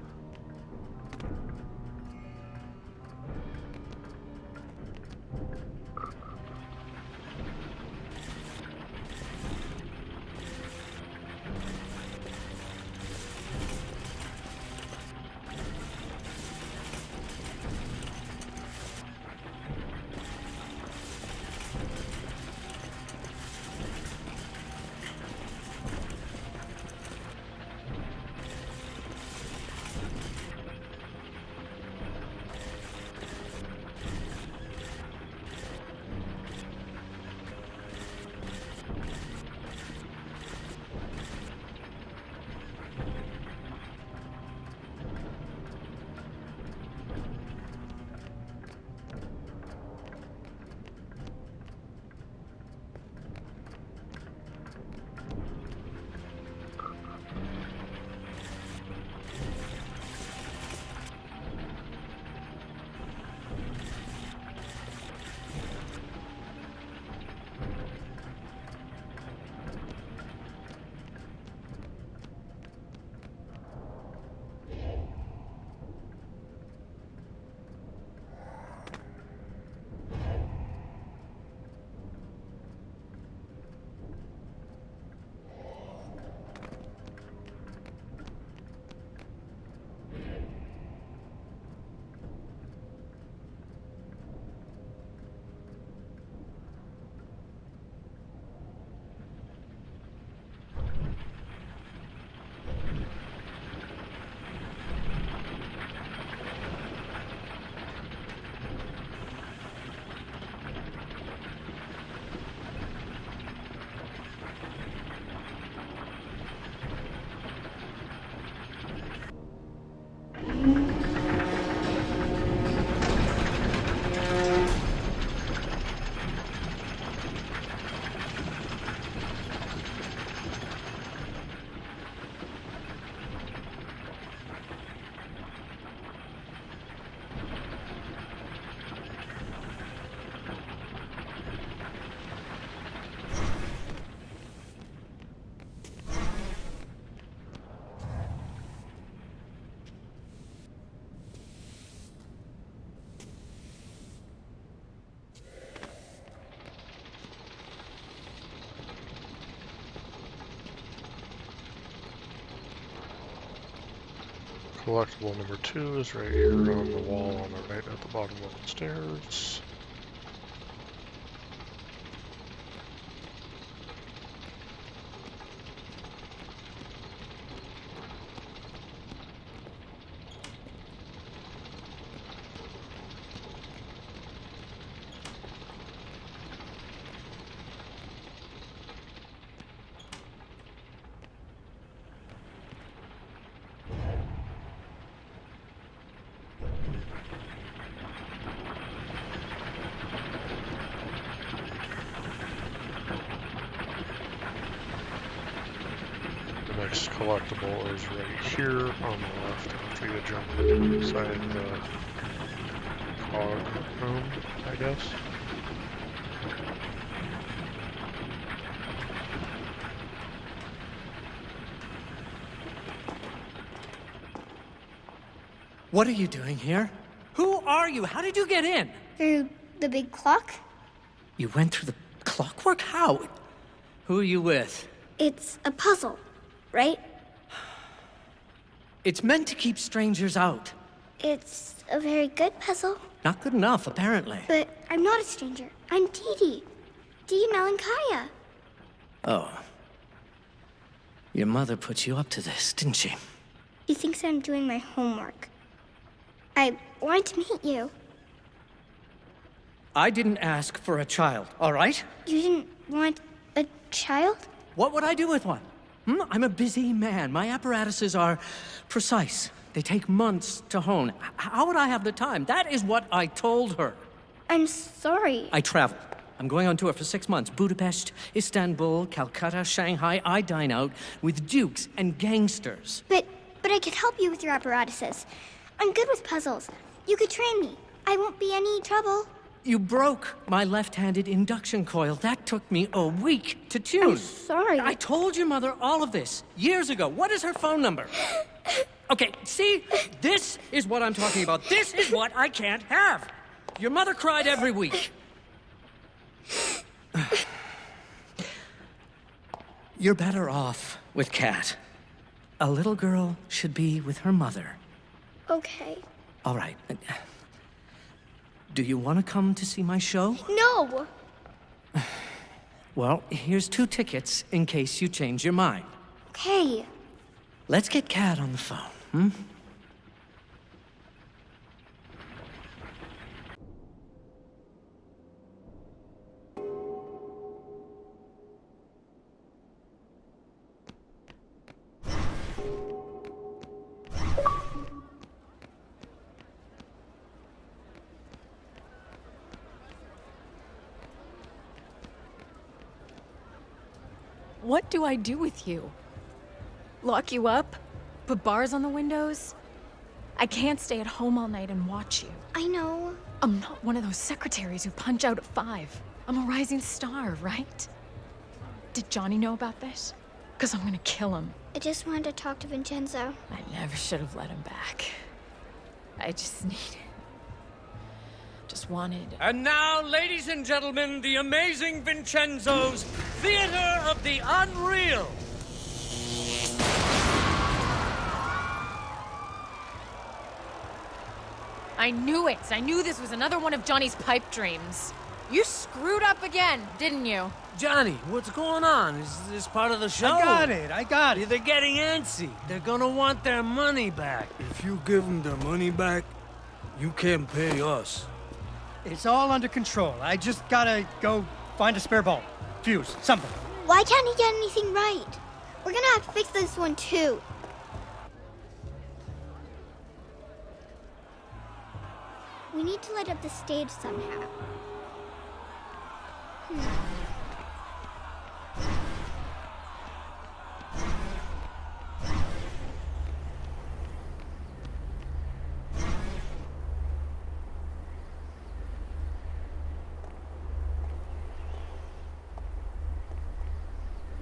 Collectible number 2 is right here on the wall on the right at the bottom of the stairs. Next collectible is right here on the left after you jump inside the cog room, I guess. What are you doing here? Who are you? How did you get in? Through the big clock? You went through the clockwork? How? Who are you with? It's a puzzle, right? It's meant to keep strangers out. It's a very good puzzle. Not good enough, apparently. But I'm not a stranger. I'm Dee Dee. Dee Malankaya. Oh. Your mother put you up to this, didn't she? He thinks I'm doing my homework. I wanted to meet you. I didn't ask for a child, all right? You didn't want a child? What would I do with one? I'm a busy man. My apparatuses are precise. They take months to hone. How would I have the time? That is what I told her. I'm sorry. I travel. I'm going on tour for 6 months. Budapest, Istanbul, Calcutta, Shanghai. I dine out with dukes and gangsters. But I could help you with your apparatuses. I'm good with puzzles. You could train me. I won't be any trouble. You broke my left-handed induction coil. That took me a week to tune. I'm sorry. I told your mother all of this years ago. What is her phone number? Okay, see? This is what I'm talking about. This is what I can't have. Your mother cried every week. You're better off with Kat. A little girl should be with her mother. Okay. All right. Do you want to come to see my show? No! Well, here's 2 tickets in case you change your mind. Okay. Let's get Kat on the phone, hmm? What do I do with you? Lock you up? Put bars on the windows? I can't stay at home all night and watch you. I know. I'm not one of those secretaries who punch out at 5. I'm a rising star, right? Did Johnny know about this? Because I'm gonna kill him. I just wanted to talk to Vincenzo. I never should have let him back. I just wanted... And now, ladies and gentlemen, the amazing Vincenzo's Theater of the Unreal. I knew it! I knew this was another one of Johnny's pipe dreams. You screwed up again, didn't you? Johnny, what's going on? Is this part of the show? I got it. They're getting antsy. They're gonna want their money back. If you give them their money back, you can't pay us. It's all under control. I just gotta go find a spare bulb, fuse, something. Why can't he get anything right? We're gonna have to fix this one too. We need to light up the stage somehow.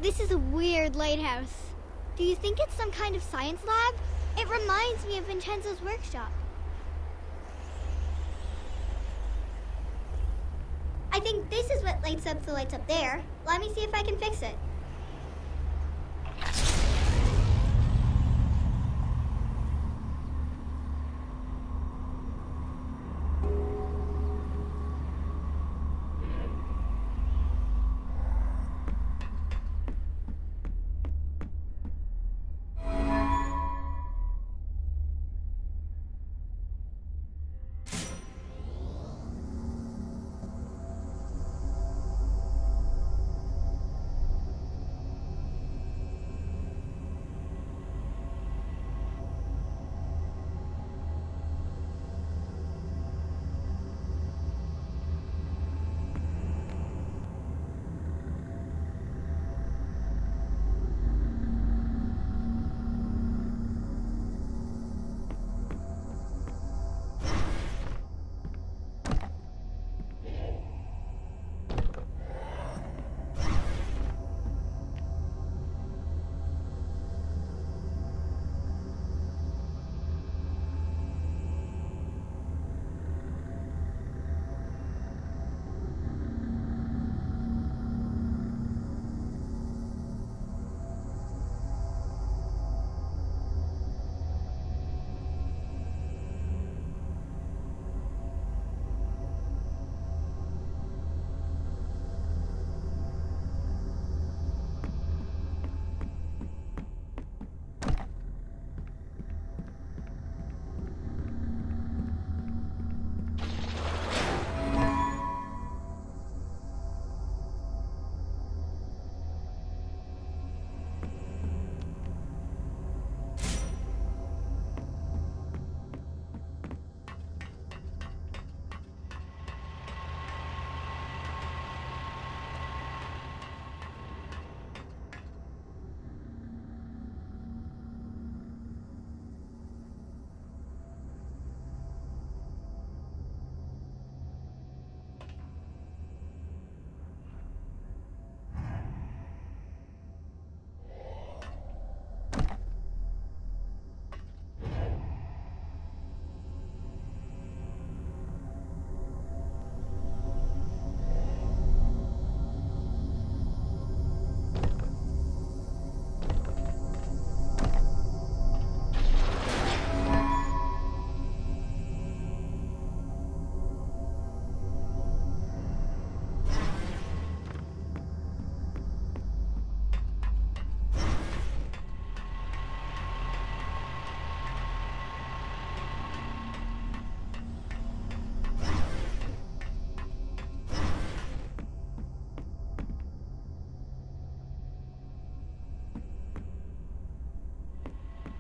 This is a weird lighthouse. Do you think it's some kind of science lab? It reminds me of Vincenzo's workshop. I think this is what lights up the lights up there. Let me see if I can fix it.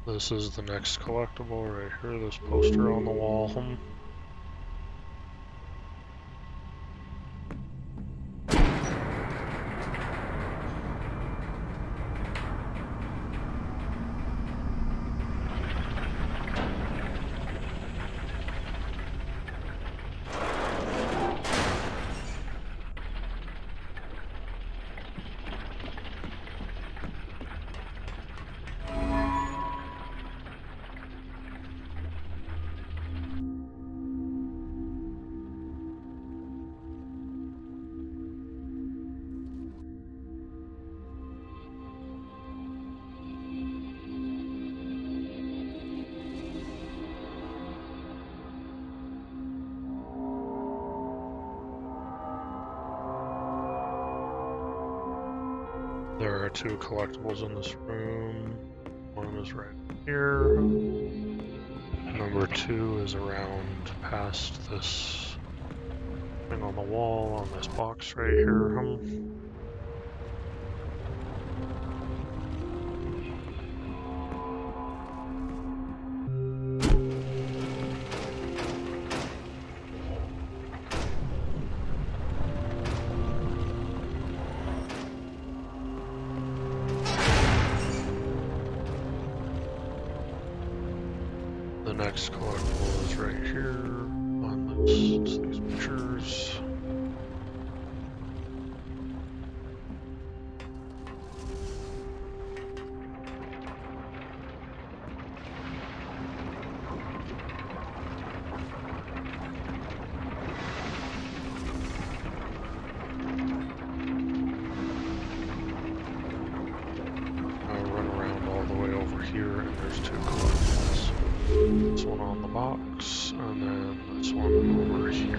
This is the next collectible right here, this poster on the wall. There are two collectibles in this room. One is right here. Number 2 is around past this thing on the wall on this box right here. The next collectible is right here on these pictures. I'll run around all the way over here, and there's two collectibles. This one on the box, and then this one over here.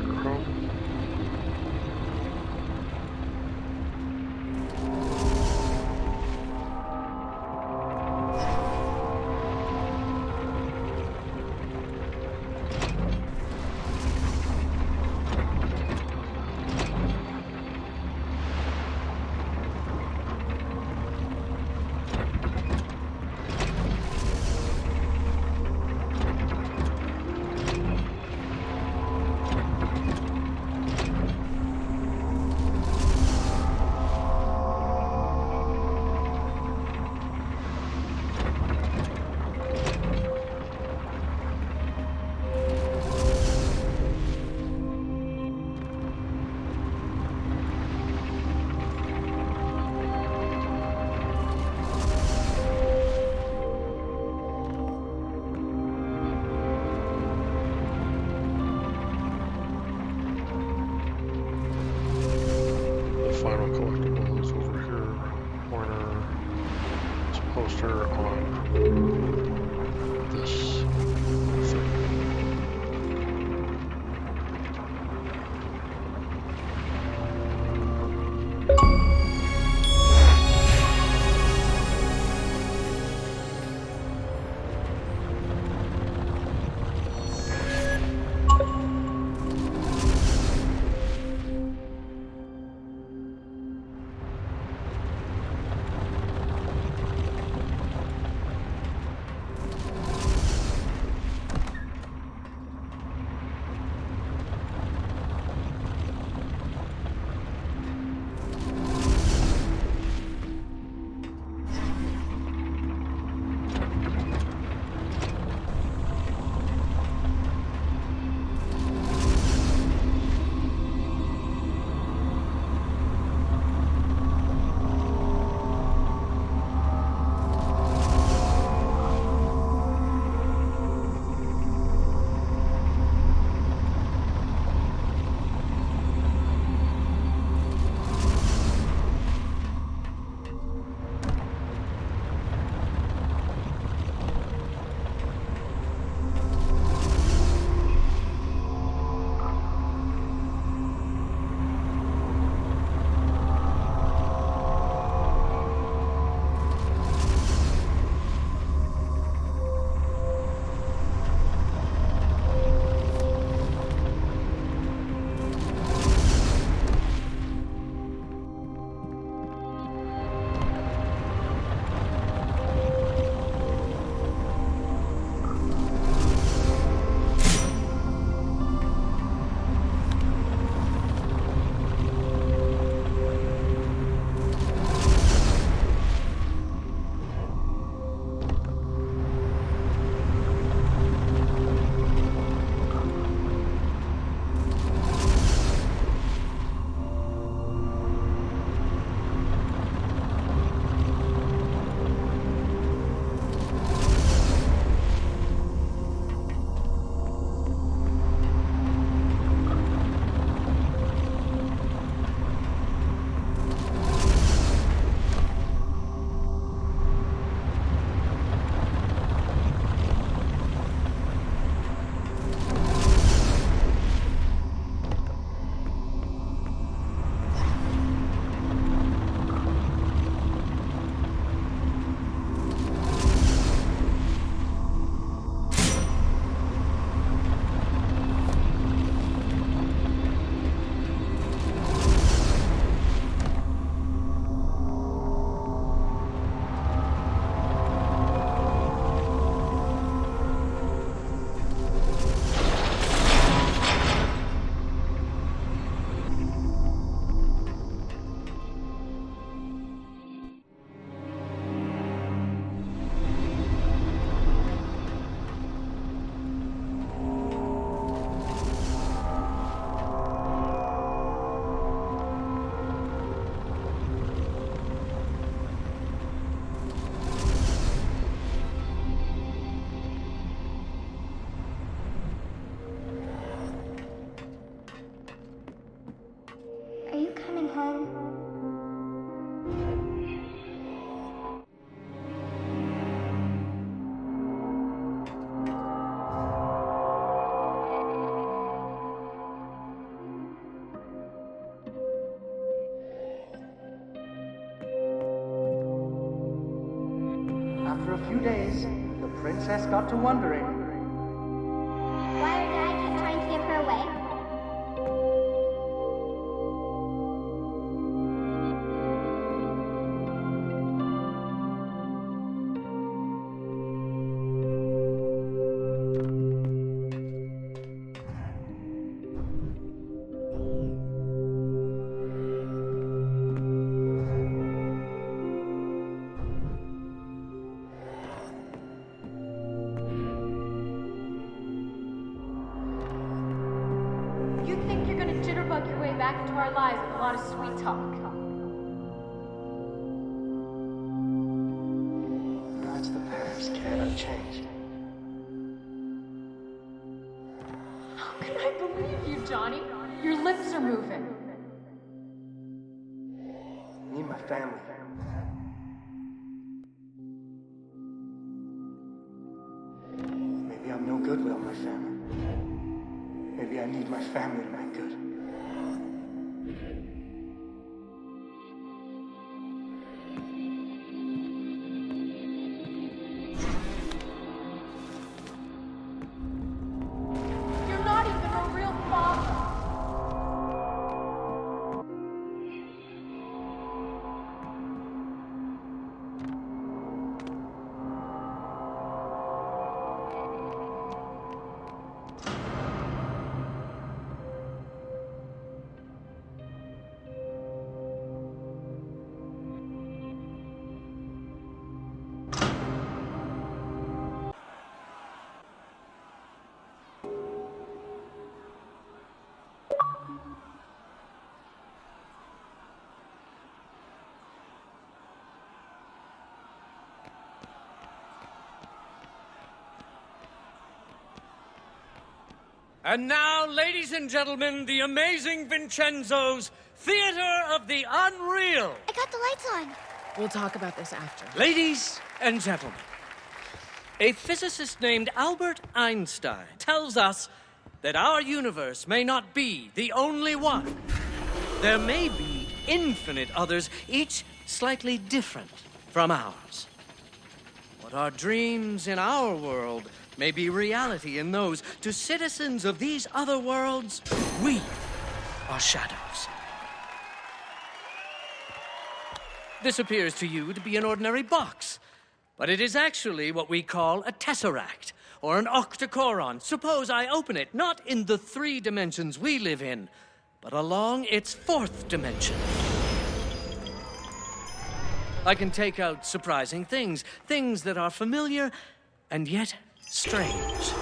Final collectible is over here, corner. It's a poster on this thing. home. After a few days, the princess got to wondering. Why our dad kept trying to give her away? You think you're gonna jitterbug your way back into our lives with a lot of sweet talk. That's the past, Cat. I've changed. How can I believe you, Johnny? Your lips are moving. I need my family. Maybe I'm no good without my family. Maybe I need my family to make good. You're not even a real father. And now, ladies and gentlemen, the amazing Vincenzo's Theater of the Unreal. I got the lights on. We'll talk about this after. Ladies and gentlemen, a physicist named Albert Einstein tells us that our universe may not be the only one. There may be infinite others, each slightly different from ours. What are dreams in our world may be reality in those. To citizens of these other worlds, we are shadows. This appears to you to be an ordinary box, but it is actually what we call a tesseract, or an octocoron. Suppose I open it, not in the 3 dimensions we live in, but along its 4th dimension. I can take out surprising things, things that are familiar and yet strange.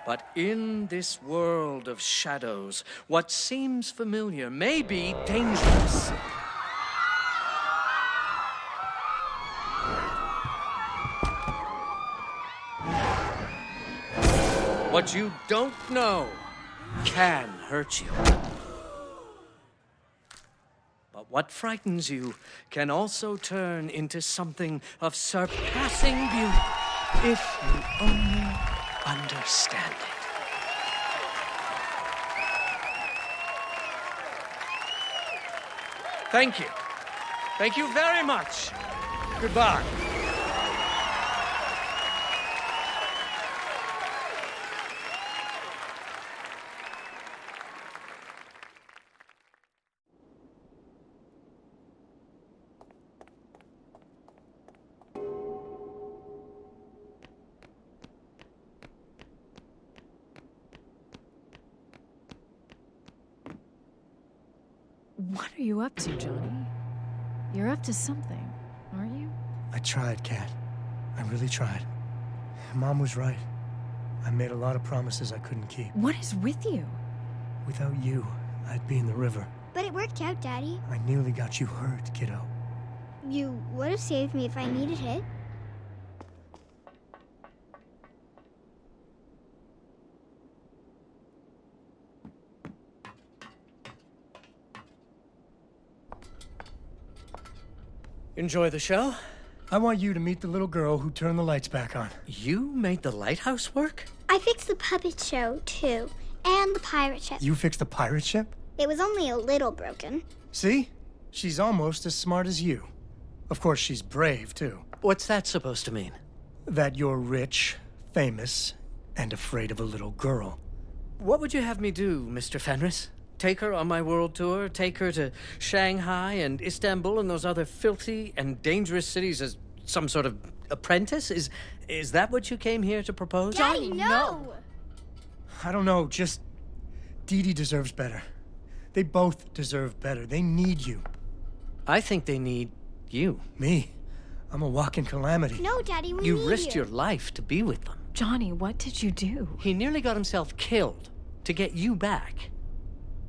But in this world of shadows, what seems familiar may be dangerous. What you don't know can hurt you. But what frightens you can also turn into something of surpassing beauty if you only understand it. Thank you. Thank you very much. Goodbye. What are you up to, Johnny? You're up to something, aren't you? I tried, Kat. I really tried. Mom was right. I made a lot of promises I couldn't keep. What is with you? Without you, I'd be in the river. But it worked out, Daddy. I nearly got you hurt, kiddo. You would have saved me if I needed it. Enjoy the show? I want you to meet the little girl who turned the lights back on. You made the lighthouse work? I fixed the puppet show, too. And the pirate ship. You fixed the pirate ship? It was only a little broken. See? She's almost as smart as you. Of course, she's brave, too. What's that supposed to mean? That you're rich, famous, and afraid of a little girl. What would you have me do, Mr. Fenris? Take her on my world tour? Take her to Shanghai and Istanbul and those other filthy and dangerous cities as some sort of apprentice? Is that what you came here to propose? Daddy, no! I don't know, just... Dee Dee deserves better. They both deserve better. They need you. I think they need you. Me? I'm a walking calamity. No, Daddy, we You need risked you. your life to be with them. Johnny, what did you do? He nearly got himself killed to get you back.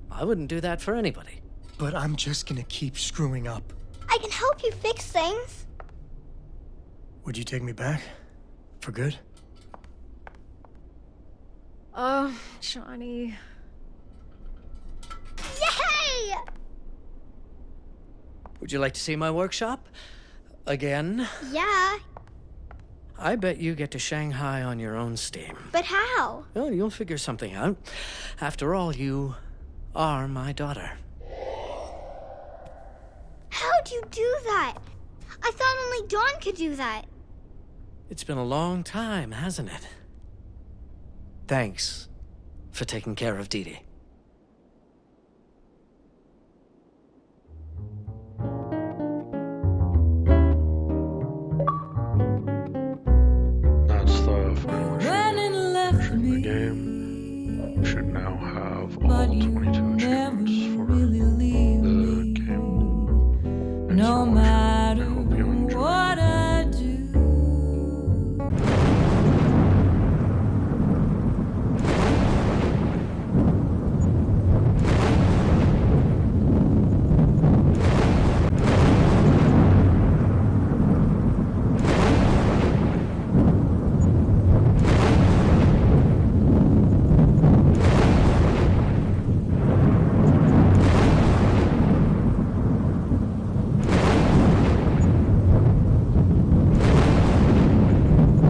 I wouldn't do that for anybody. But I'm just gonna keep screwing up. I can help you fix things. Would you take me back? For good? Oh, Johnny. Yay! Would you like to see my workshop? Again? Yeah, I bet you get to Shanghai on your own steam. but how? Well, you'll figure something out. After all, you are my daughter. How'd you do that? I thought only Dawn could do that. It's been a long time, hasn't it? Thanks for taking care of Dee Dee. That's the final When it left version of the me, game. We should now have all but you 22